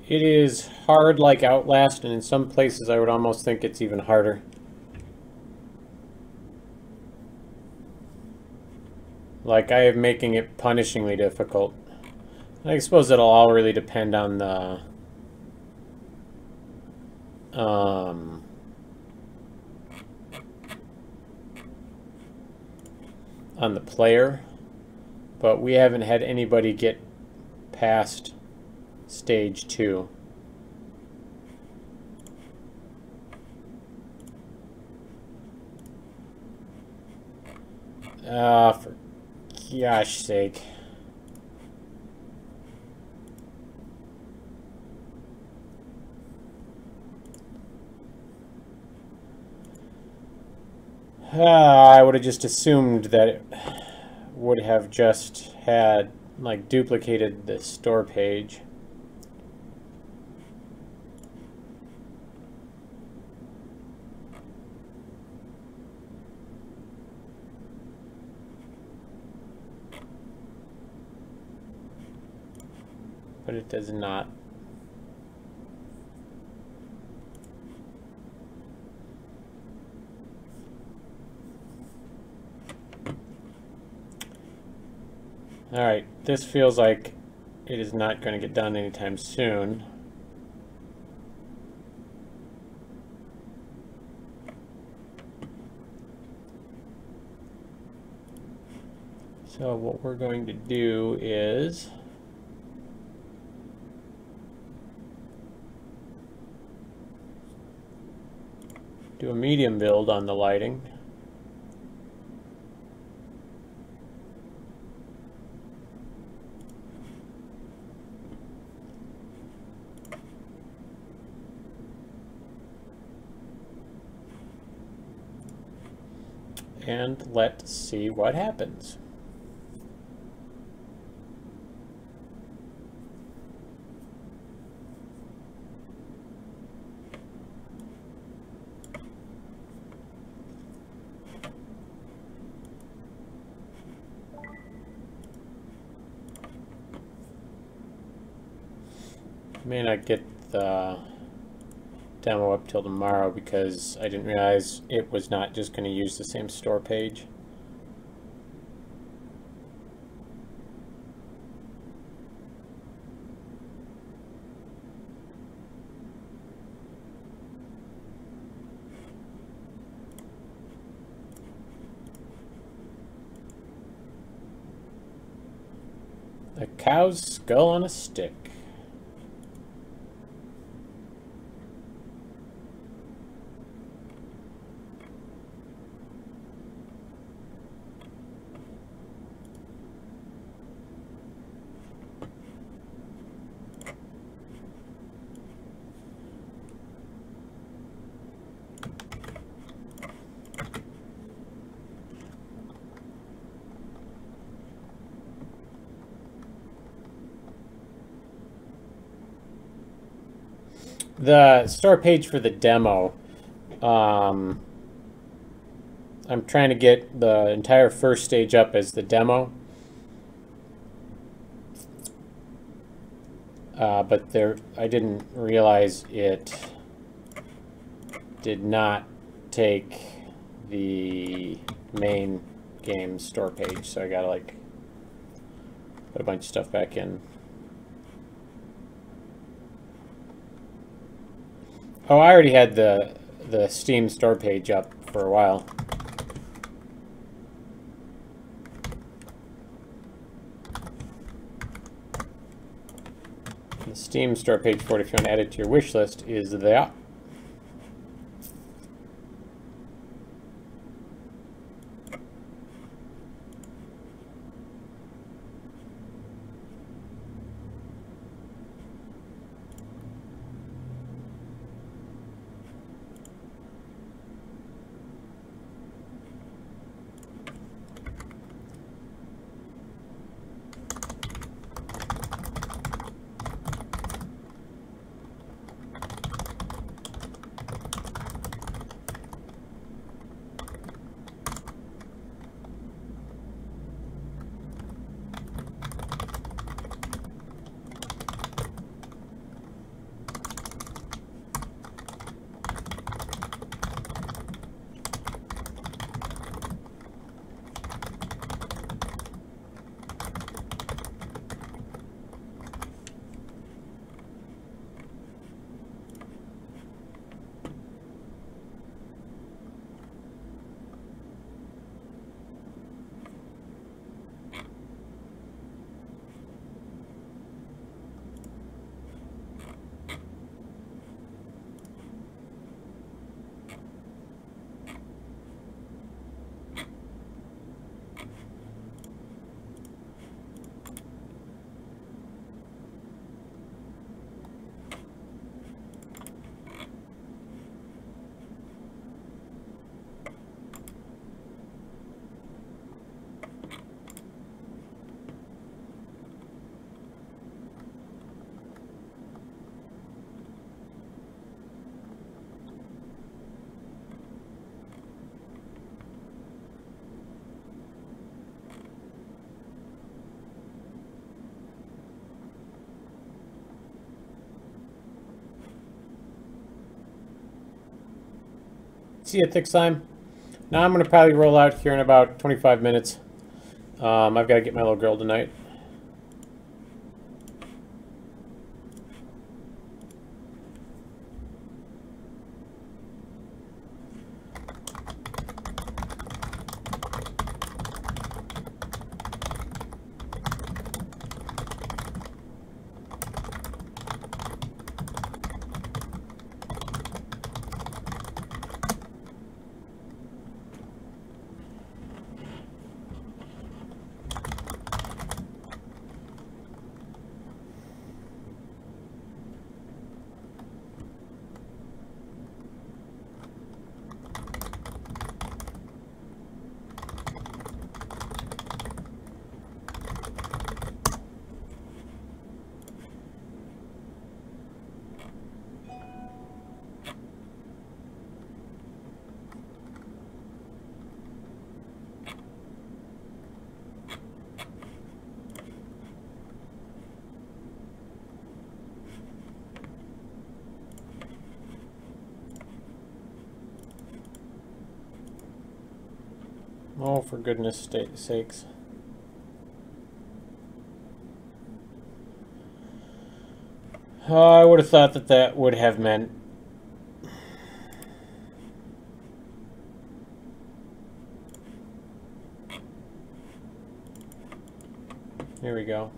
It is hard like Outlast, and in some places I would almost think it's even harder. Like, I am making it punishingly difficult. I suppose it'll all really depend on the... on the player. But we haven't had anybody get past stage 2. For gosh sake. I would have just assumed that it would have just had, like, duplicated the store page. But it does not. Alright, this feels like it is not going to get done anytime soon. So what we're going to do is do a medium build on the lighting. and let's see what happens. May not get the demo up till tomorrow because I didn't realize it was not just going to use the same store page. A cow's skull on a stick. The store page for the demo, I'm trying to get the entire first stage up as the demo, but I didn't realize it did not take the main game store page, so I gotta like put a bunch of stuff back in. Oh, I already had the Steam store page up for a while. The Steam store page for it, if you want to add it to your wish list, is there. See you, Thick Slime. Now I'm going to probably roll out here in about 25 minutes. I've got to get my little girl tonight. Oh, for goodness sakes. I would have thought that that would have meant... Here we go.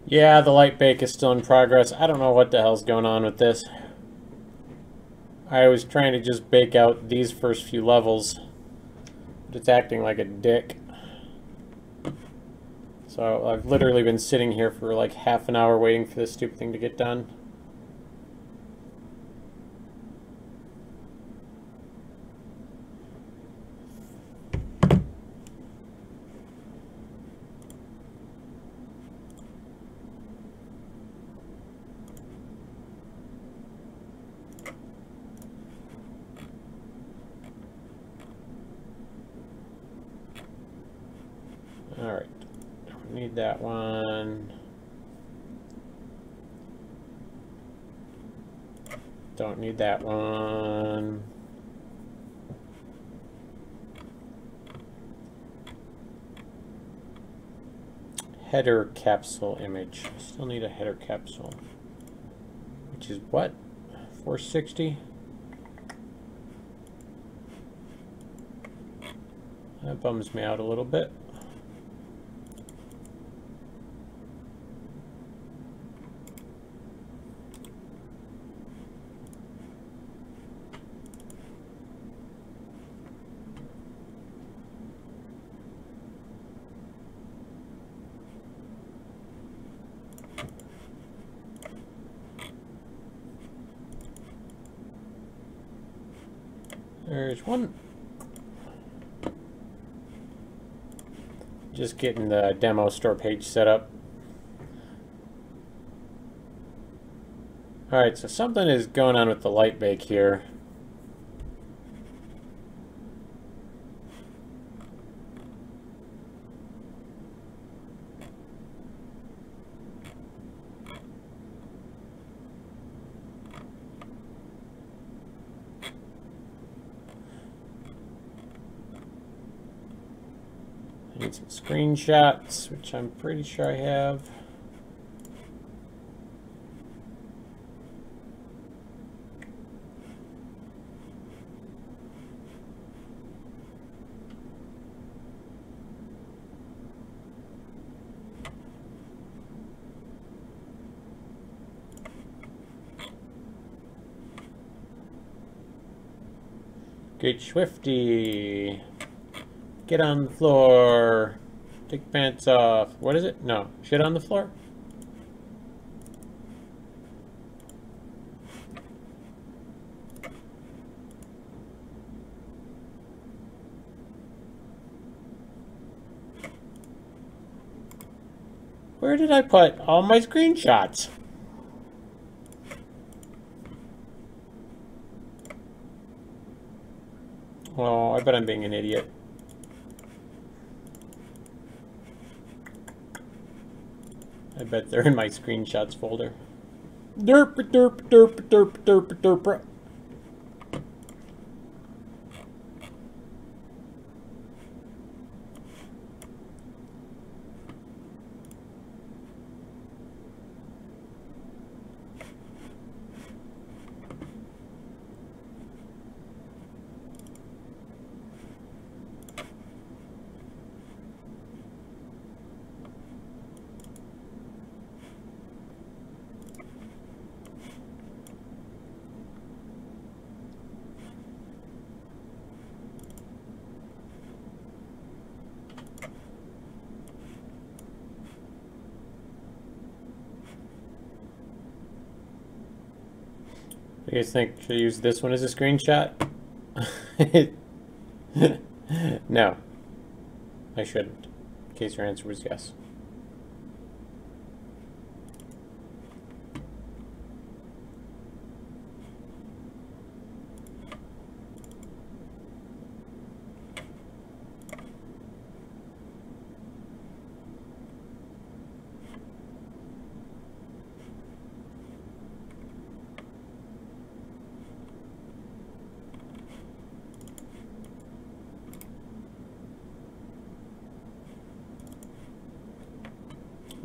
Yeah, the light bake is still in progress. I don't know what the hell's going on with this. I was trying to just bake out these first few levels, but it's acting like a dick. So I've literally been sitting here for like half an hour waiting for this stupid thing to get done. Alright, don't need that one. Don't need that one. Header capsule image. Still need a header capsule. Which is what? 460? That bums me out a little bit. There's one. Just getting the demo store page set up. Alright, so something is going on with the light bake here. I need some screenshots, which I'm pretty sure I have. Good Swifty. Get on the floor. Take pants off. What is it? No. Shit on the floor? Where did I put all my screenshots? Oh, I bet I'm being an idiot. I bet they're in my screenshots folder. Derp, derp, derp, derp, derp, derp. You guys think should I use this one as a screenshot? No. I shouldn't, in case your answer was yes.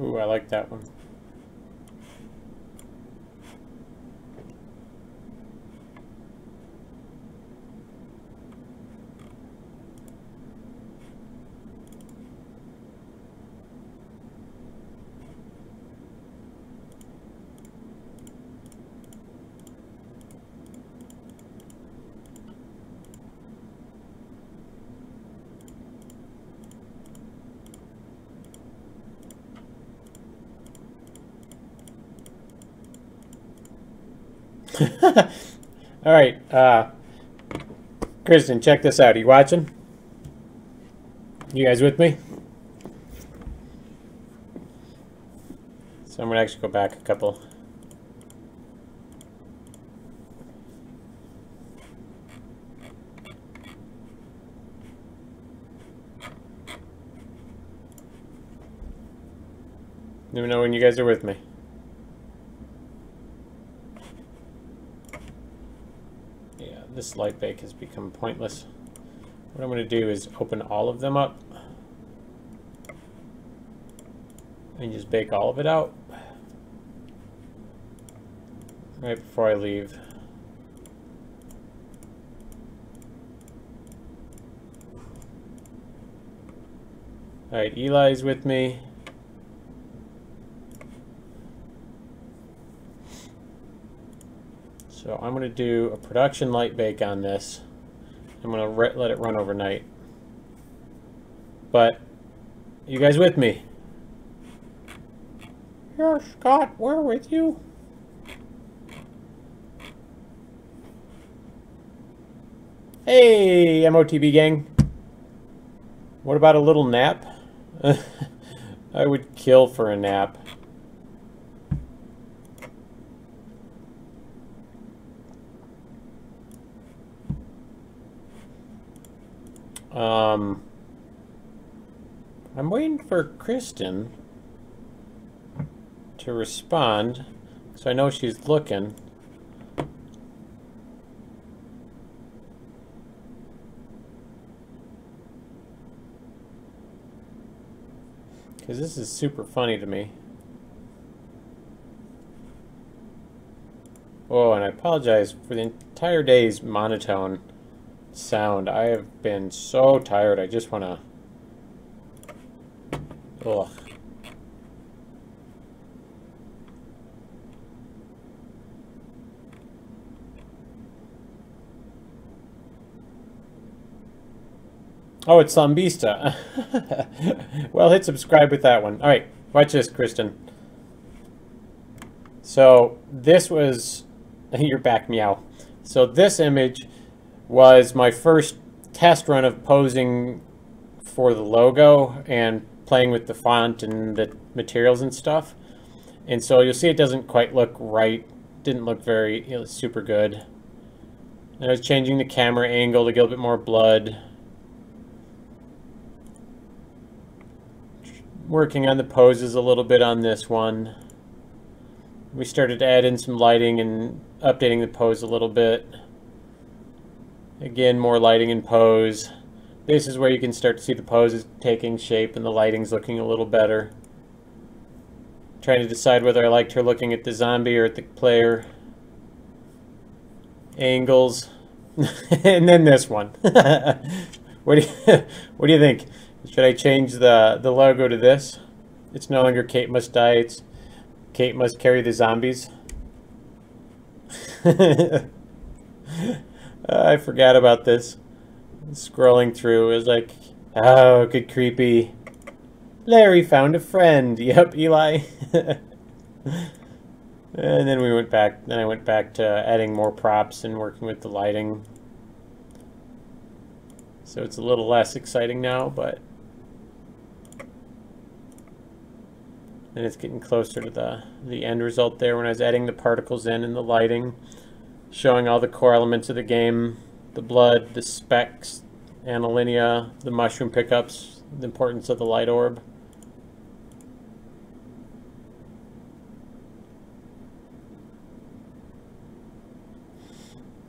Ooh, I like that one. All right, Kristen, check this out. Are you watching? You guys with me? So I'm gonna actually go back a couple. Let me know when you guys are with me. This light bake has become pointless. What I'm going to do is open all of them up and just bake all of it out right before I leave. Alright, Eli's with me. So I'm going to do a production light bake on this. I'm going to let it run overnight. But, you guys with me? Yeah, Scott, we're with you. Hey, MOTB gang. What about a little nap? I would kill for a nap. I'm waiting for Kristen to respond, so I know she's looking. Because this is super funny to me. Oh, and I apologize for the entire day's monotone sound. I have been so tired. I just want to... Ugh. Oh, it's Zambista. Well, hit subscribe with that one. All right, watch this, Kristen. So this was... You're back, meow. So this image was my first test run of posing for the logo and playing with the font and the materials and stuff. And so you'll see it doesn't quite look right. Didn't look very, it was super good. And I was changing the camera angle to get a bit more blood. Working on the poses a little bit on this one. We started to add in some lighting and updating the pose a little bit. Again, more lighting and pose. This is where you can start to see the poses taking shape and the lighting's looking a little better. Trying to decide whether I liked her looking at the zombie or at the player. Angles. And then this one. What do you think? Should I change the logo to this? It's no longer Kaet must die, it's Kaet must carry the zombies. I forgot about this. Scrolling through, it was like, oh, good creepy. Larry found a friend. Yep, Eli. And then we went back. Then I went back to adding more props and working with the lighting. So it's a little less exciting now, but And it's getting closer to the end result there when I was adding the particles in and the lighting, showing all the core elements of the game, the blood, the specs, analinea, the mushroom pickups, the importance of the light orb.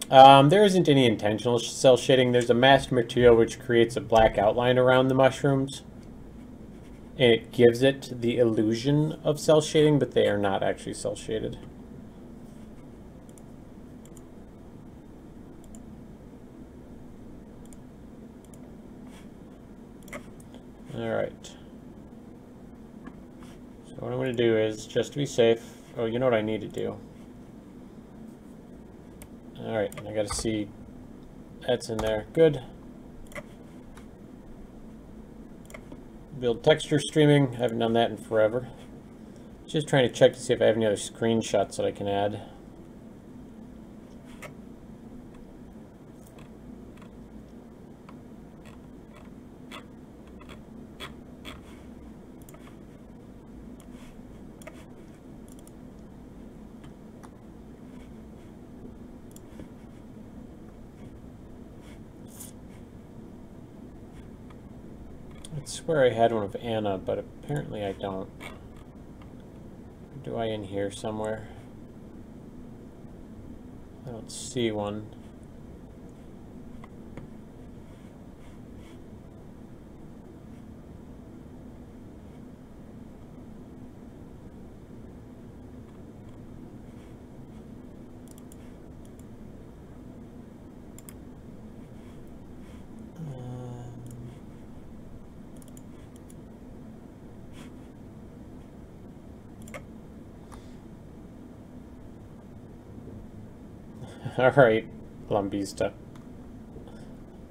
There isn't any intentional cell shading. There's a masked material which creates a black outline around the mushrooms. And it gives it the illusion of cell shading, but they are not actually cell shaded. Alright. So what I'm going to do is, just to be safe, oh, you know what I need to do. Alright, and I got to see that's in there. Good. Build texture streaming. I haven't done that in forever. Just trying to check to see if I have any other screenshots that I can add. I swear I had one of Anna, but apparently I don't. Do I in here somewhere? I don't see one. Alright, Lumbista.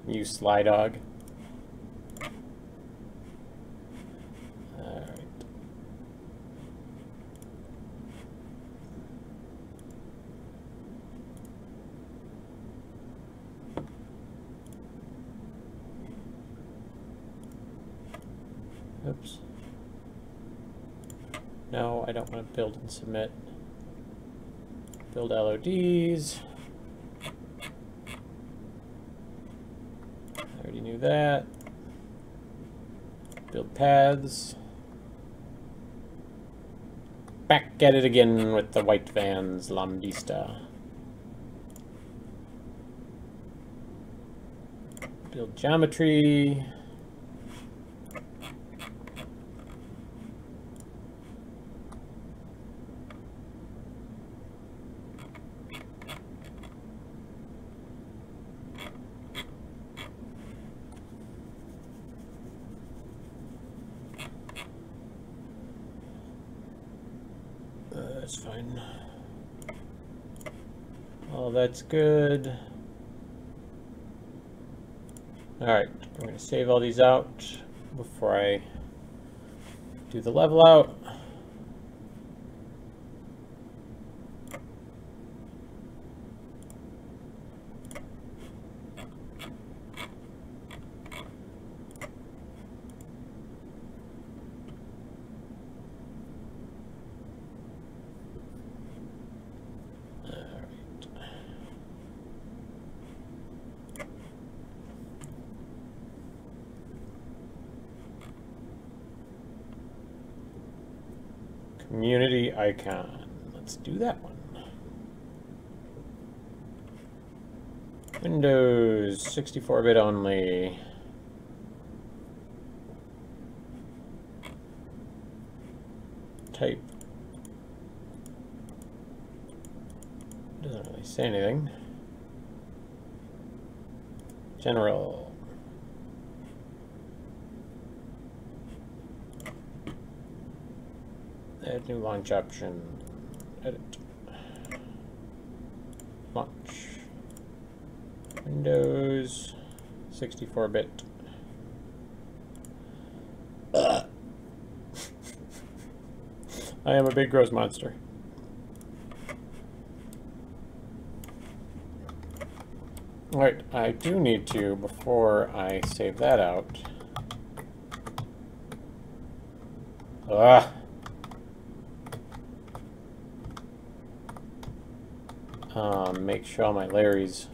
You sly dog. Alright. Oops. No, I don't want to build and submit. Build LODs. Knew that. Build paths. Back at it again with the white vans, Lumbista. Build geometry. That's fine. All that's good. Alright, we're going to save all these out before I do the level out. Community icon. Let's do that one. Windows 64-bit only. Type. Doesn't really say anything. General. Add new launch option. Edit. Launch. Windows 64-bit. I am a big gross monster. Alright, I do need to, before I save that out. make sure all my Larrys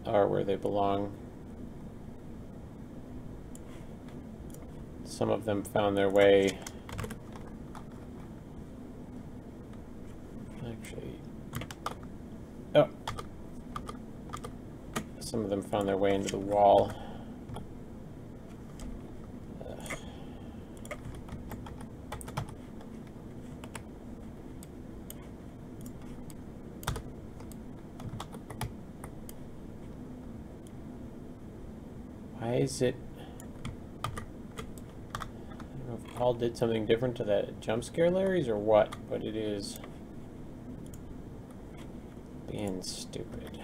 are where they belong. Some of them found their way. Actually, oh, some of them found their way into the wall. Why is it? I don't know if Paul did something different to that jump scare Larry's or what, but it is being stupid.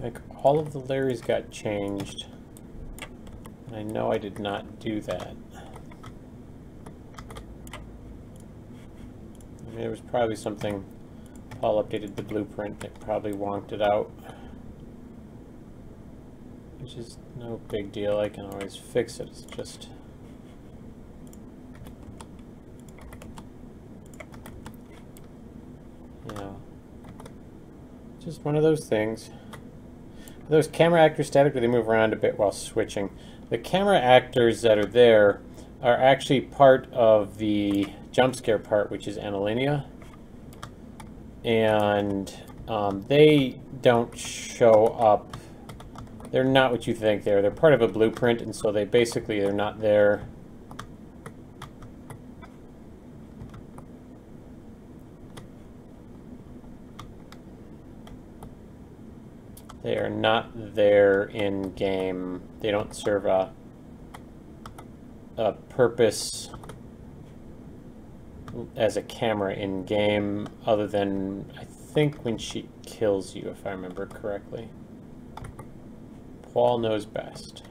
Like all of the Larrys got changed. And I know I did not do that. I mean, there was probably something. Paul updated the blueprint that probably wonked it out. Which is no big deal. I can always fix it. It's just. You know. Just one of those things. Those camera actors static, they move around a bit while switching. The camera actors that are there are actually part of the jump scare part, which is analinea. And they don't show up. They're not what you think they are. They're part of a blueprint, and so they basically they're not there. They are not there in game. They don't serve a purpose as a camera in game, other than I think when she kills you, if I remember correctly. Paul knows best.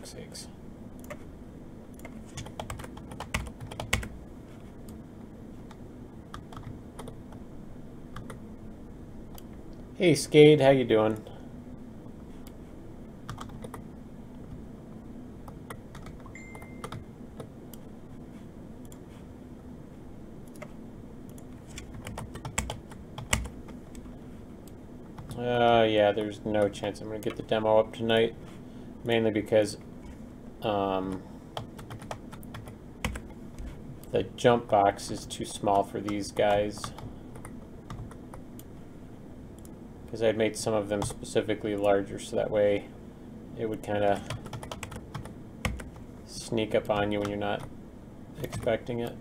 Sakes. Hey Skade, how you doing? Yeah, there's no chance I'm gonna get the demo up tonight, mainly because the jump box is too small for these guys. Because I'd made some of them specifically larger, so that way it would kind of sneak up on you when you're not expecting it.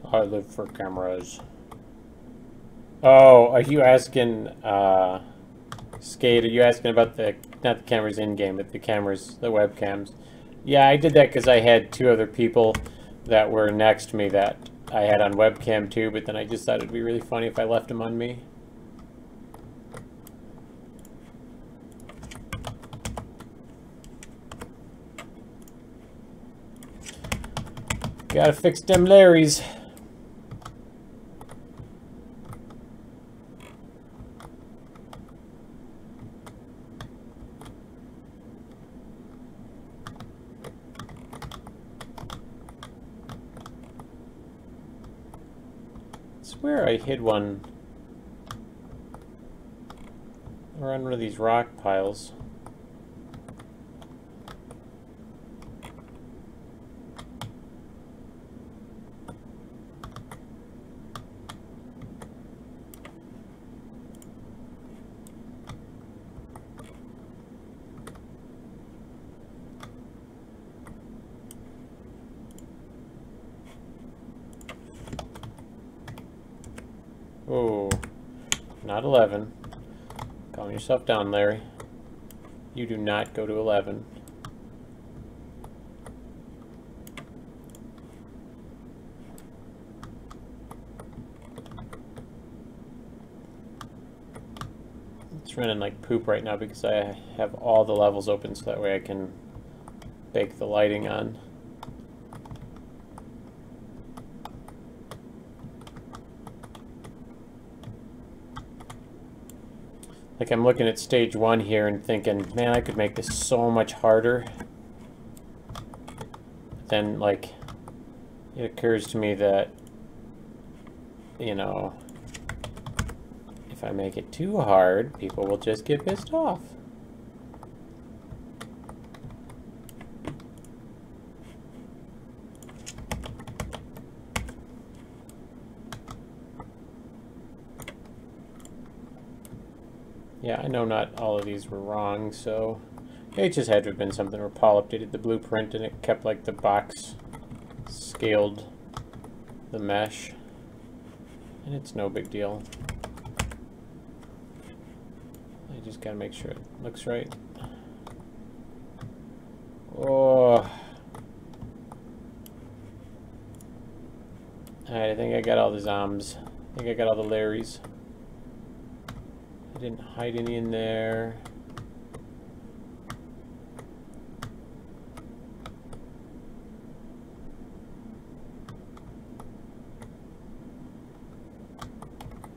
I live for cameras. Oh, are you asking, Skate, are you asking about the, not the cameras in-game, but the cameras, the webcams? Yeah, I did that because I had two other people that were next to me that I had on webcam too, but then I just thought it'd be really funny if I left them on me. Gotta fix them Larrys. I swear I hid one around one of these rock piles. Oh, not 11. Calm yourself down, Larry. You do not go to 11. It's running like poop right now because I have all the levels open so that way I can bake the lighting on. Like, I'm looking at stage 1 here and thinking, man, I could make this so much harder. But then, like, it occurs to me that, you know, if I make it too hard, people will just get pissed off. Yeah, I know not all of these were wrong, so it just had to have been something where Paul updated the blueprint and it kept like the box scaled the mesh, and it's no big deal. I just gotta make sure it looks right. Oh. Alright, I think I got all the zombs. I think I got all the Larrys. I didn't hide any in there.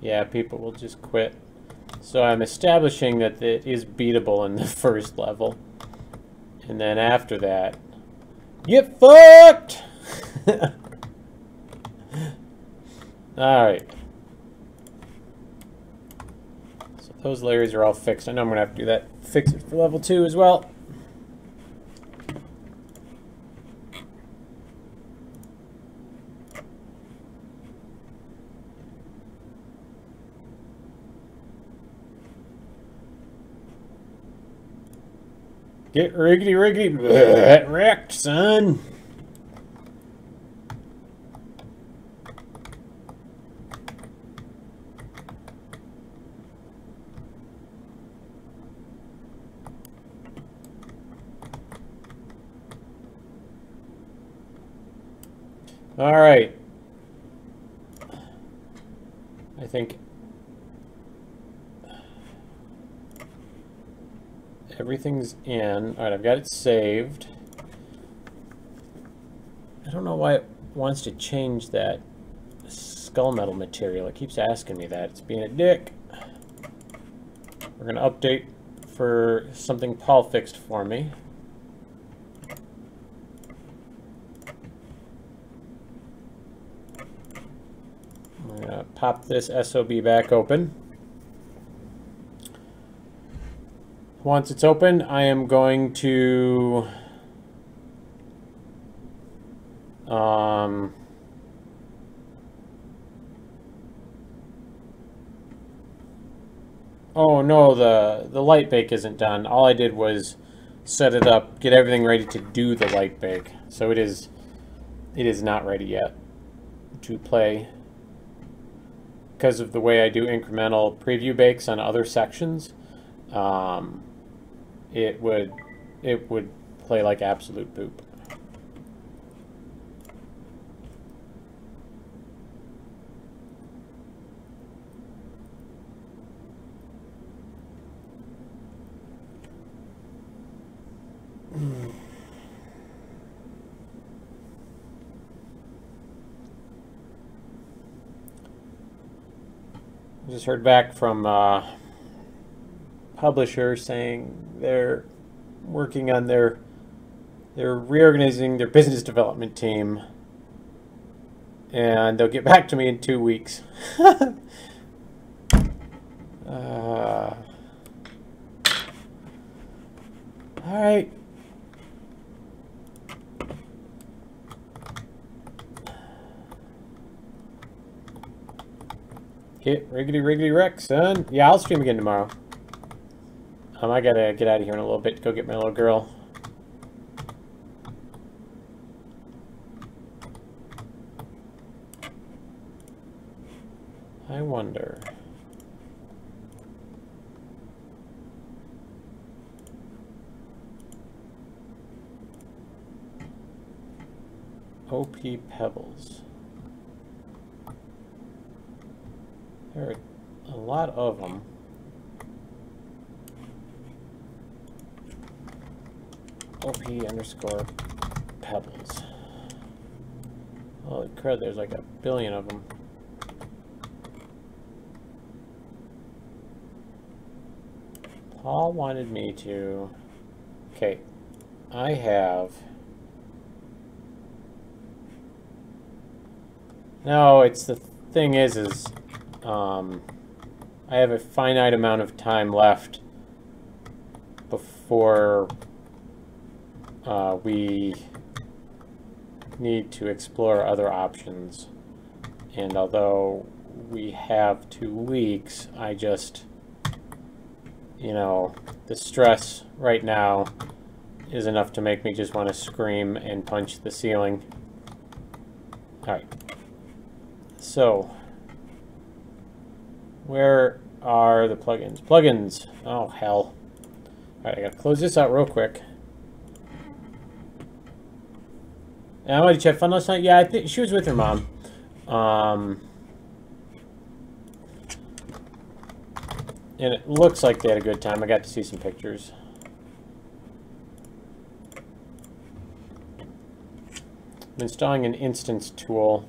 Yeah, people will just quit. So I'm establishing that it is beatable in the first level. And then after that, get fucked! Alright. So those layers are all fixed. I know I'm going to have to do that. Fix it for level 2 as well. Get riggedy wrecked, son. All right. I think everything's in. All right, I've got it saved. I don't know why it wants to change that skull metal material. It keeps asking me that. It's being a dick. We're going to update for something Paul fixed for me. I'm going to pop this SOB back open. Once it's open, I am going to oh no, the light bake isn't done. All I did was set it up, get everything ready to do the light bake. So it is not ready yet to play because of the way I do incremental preview bakes on other sections. It would play like absolute poop. I just heard back from publisher saying they're working on they're reorganizing their business development team, and they'll get back to me in 2 weeks. All right. Get riggedy wreck, son. Yeah, I'll stream again tomorrow. I gotta get out of here in a little bit to go get my little girl. I wonder. OP Pebbles. There are a lot of them. OP_Pebbles. Holy crud, there's like a billion of them. Paul wanted me to... Okay, I have... No, it's the thing is I have a finite amount of time left before we need to explore other options. And although we have 2 weeks, I just, you know, the stress right now is enough to make me just want to scream and punch the ceiling. All right. So, where are the plugins? Plugins! Oh, hell. Alright, I gotta close this out real quick. And did you have fun last night? Yeah, I think she was with her mom. And it looks like they had a good time. I got to see some pictures. I'm installing an instance tool.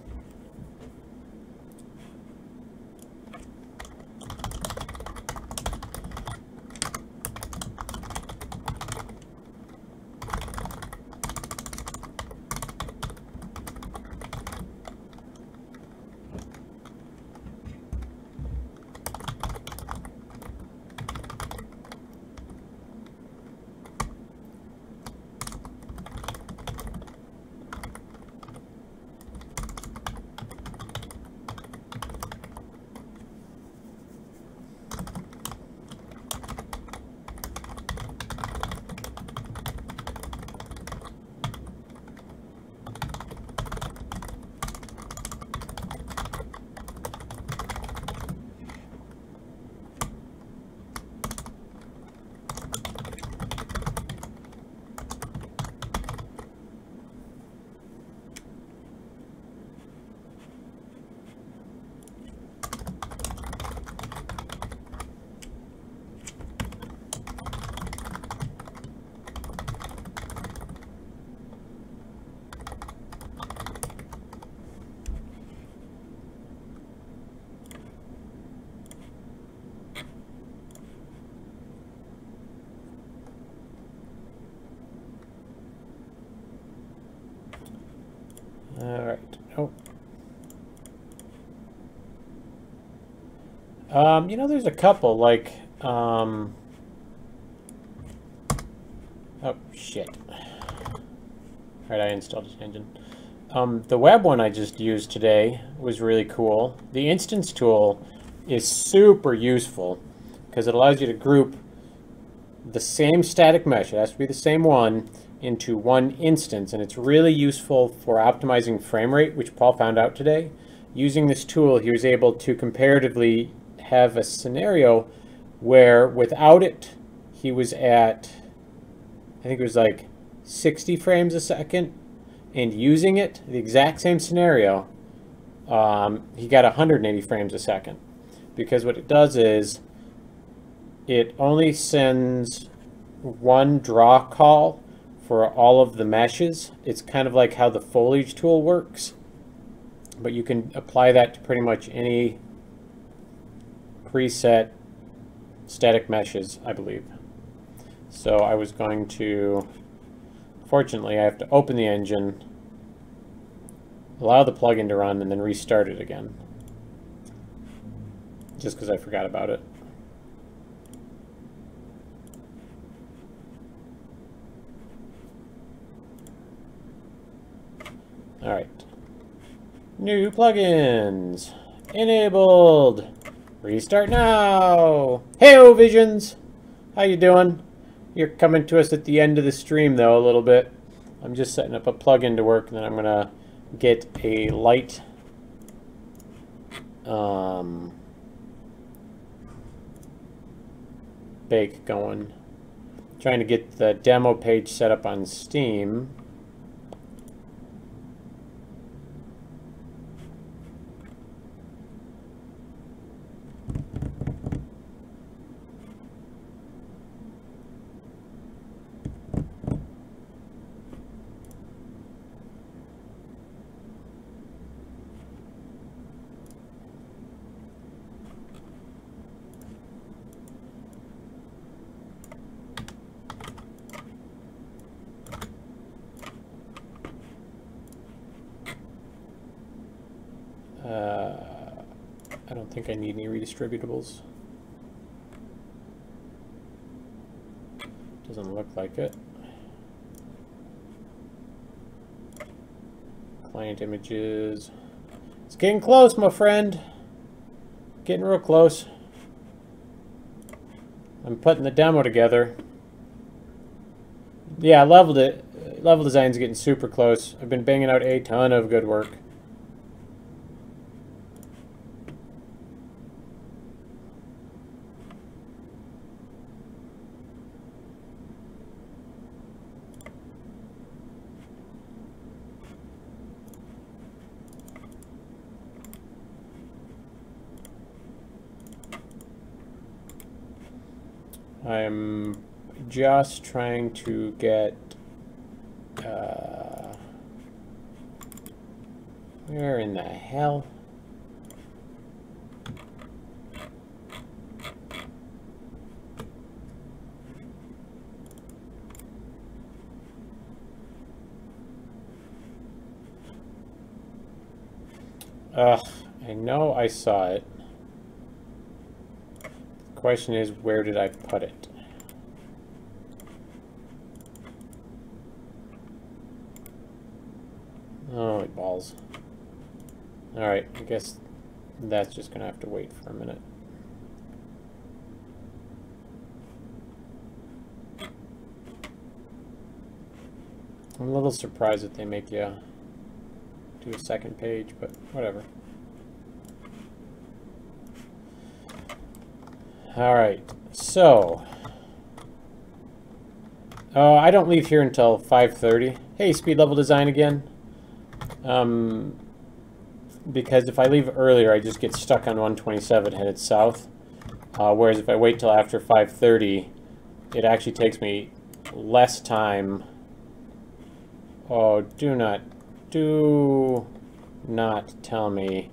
Alright. Oh. You know, there's a couple, like, oh, shit. Alright, I installed this engine. The web one I just used today was really cool. The instance tool is super useful because it allows you to group the same static mesh, it has to be the same one, into one instance, and it's really useful for optimizing frame rate, which Paul found out today. Using this tool, he was able to comparatively have a scenario where without it, he was at, I think it was like 60 frames a second, and using it, the exact same scenario, he got 180 frames a second. Because what it does is, it only sends one draw call for all of the meshes. It's kind of like how the foliage tool works, but you can apply that to pretty much any preset static meshes, I believe. So I was going to, fortunately, I have to open the engine, allow the plugin to run, and then restart it again. Just because I forgot about it. Alright. New plugins. Enabled. Restart now. Hey-o, Visions. How you doing? You're coming to us at the end of the stream, though, a little bit. I'm just setting up a plugin to work, and then I'm going to get a light bake going. Trying to get the demo page set up on Steam. I don't think I need any redistributables. Doesn't look like it. Client images. It's getting close, my friend. Getting real close. I'm putting the demo together. Yeah, I leveled it. Level design's getting super close. I've been banging out a ton of good work. I'm just trying to get where in the hell? I know I saw it. The question is, where did I put it? Oh, balls. Alright, I guess that's just gonna have to wait for a minute. I'm a little surprised that they make you do a second page, but whatever. Alright, so I don't leave here until 5:30. Hey, speed level design again. Because if I leave earlier, I just get stuck on 127 headed south. Whereas if I wait till after 5:30, it actually takes me less time. Oh, do not tell me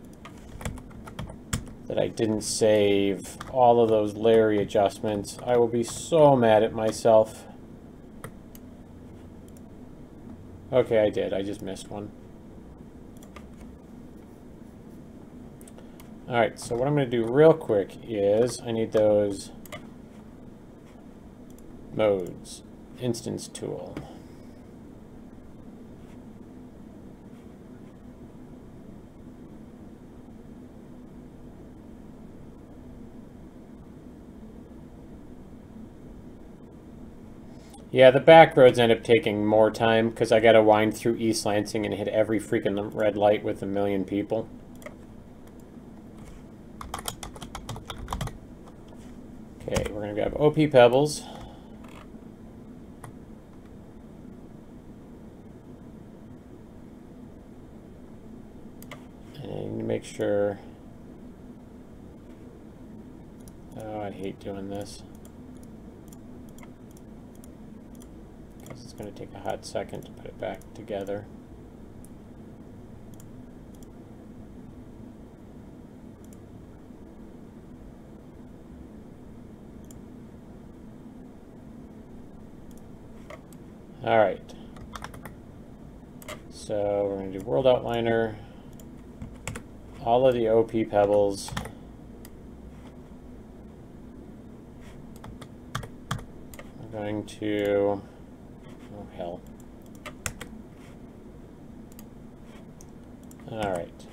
that I didn't save all of those Larry adjustments. I will be so mad at myself. Okay, I did. I just missed one. Alright, so what I'm going to do real quick is I need those modes. Instance tool. Yeah, the back roads end up taking more time because I got to wind through East Lansing and hit every freaking red light with a million people. Okay, we're going to grab OP Pebbles. And make sure... Oh, I hate doing this. Because it's going to take a hot second to put it back together. All right. So we're going to do world outliner, all of the OP pebbles. We're going to, oh hell. All right.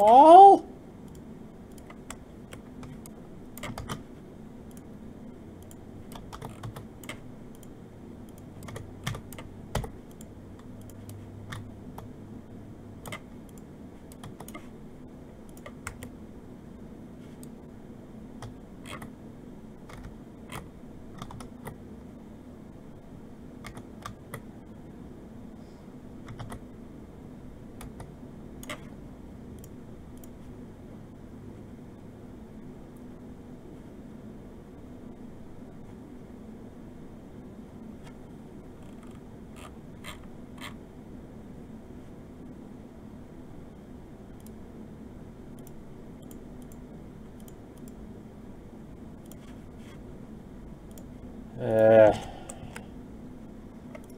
Paul?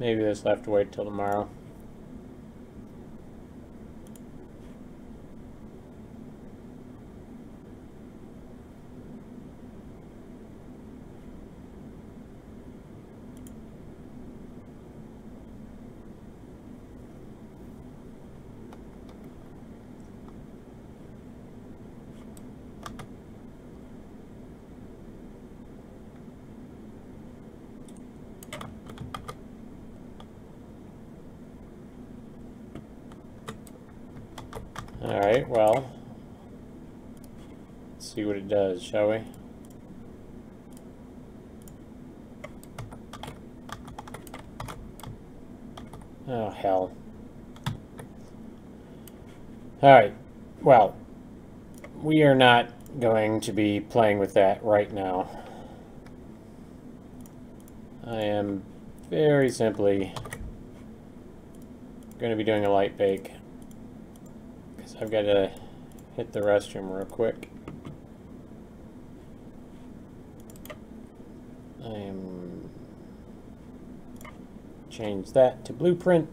Maybe this will have to wait till tomorrow. Alright, well, let's see what it does, shall we? Oh, hell. Alright, well, we are not going to be playing with that right now. I am very simply going to be doing a light bake. I've got to hit the restroom real quick. I am change that to blueprint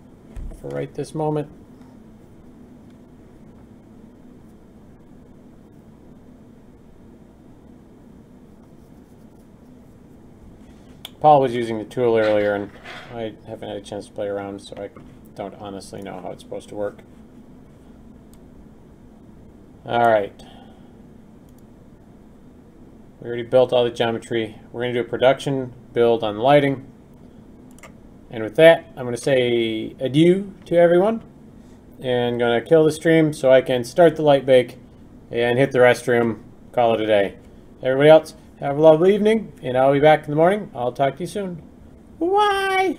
for right this moment. Paul was using the tool earlier and I haven't had a chance to play around, so I don't honestly know how it's supposed to work. Alright, we already built all the geometry. We're going to do a production build on lighting. And with that, I'm going to say adieu to everyone. And going to kill the stream so I can start the light bake and hit the restroom, call it a day. Everybody else, have a lovely evening, and I'll be back in the morning. I'll talk to you soon. Bye!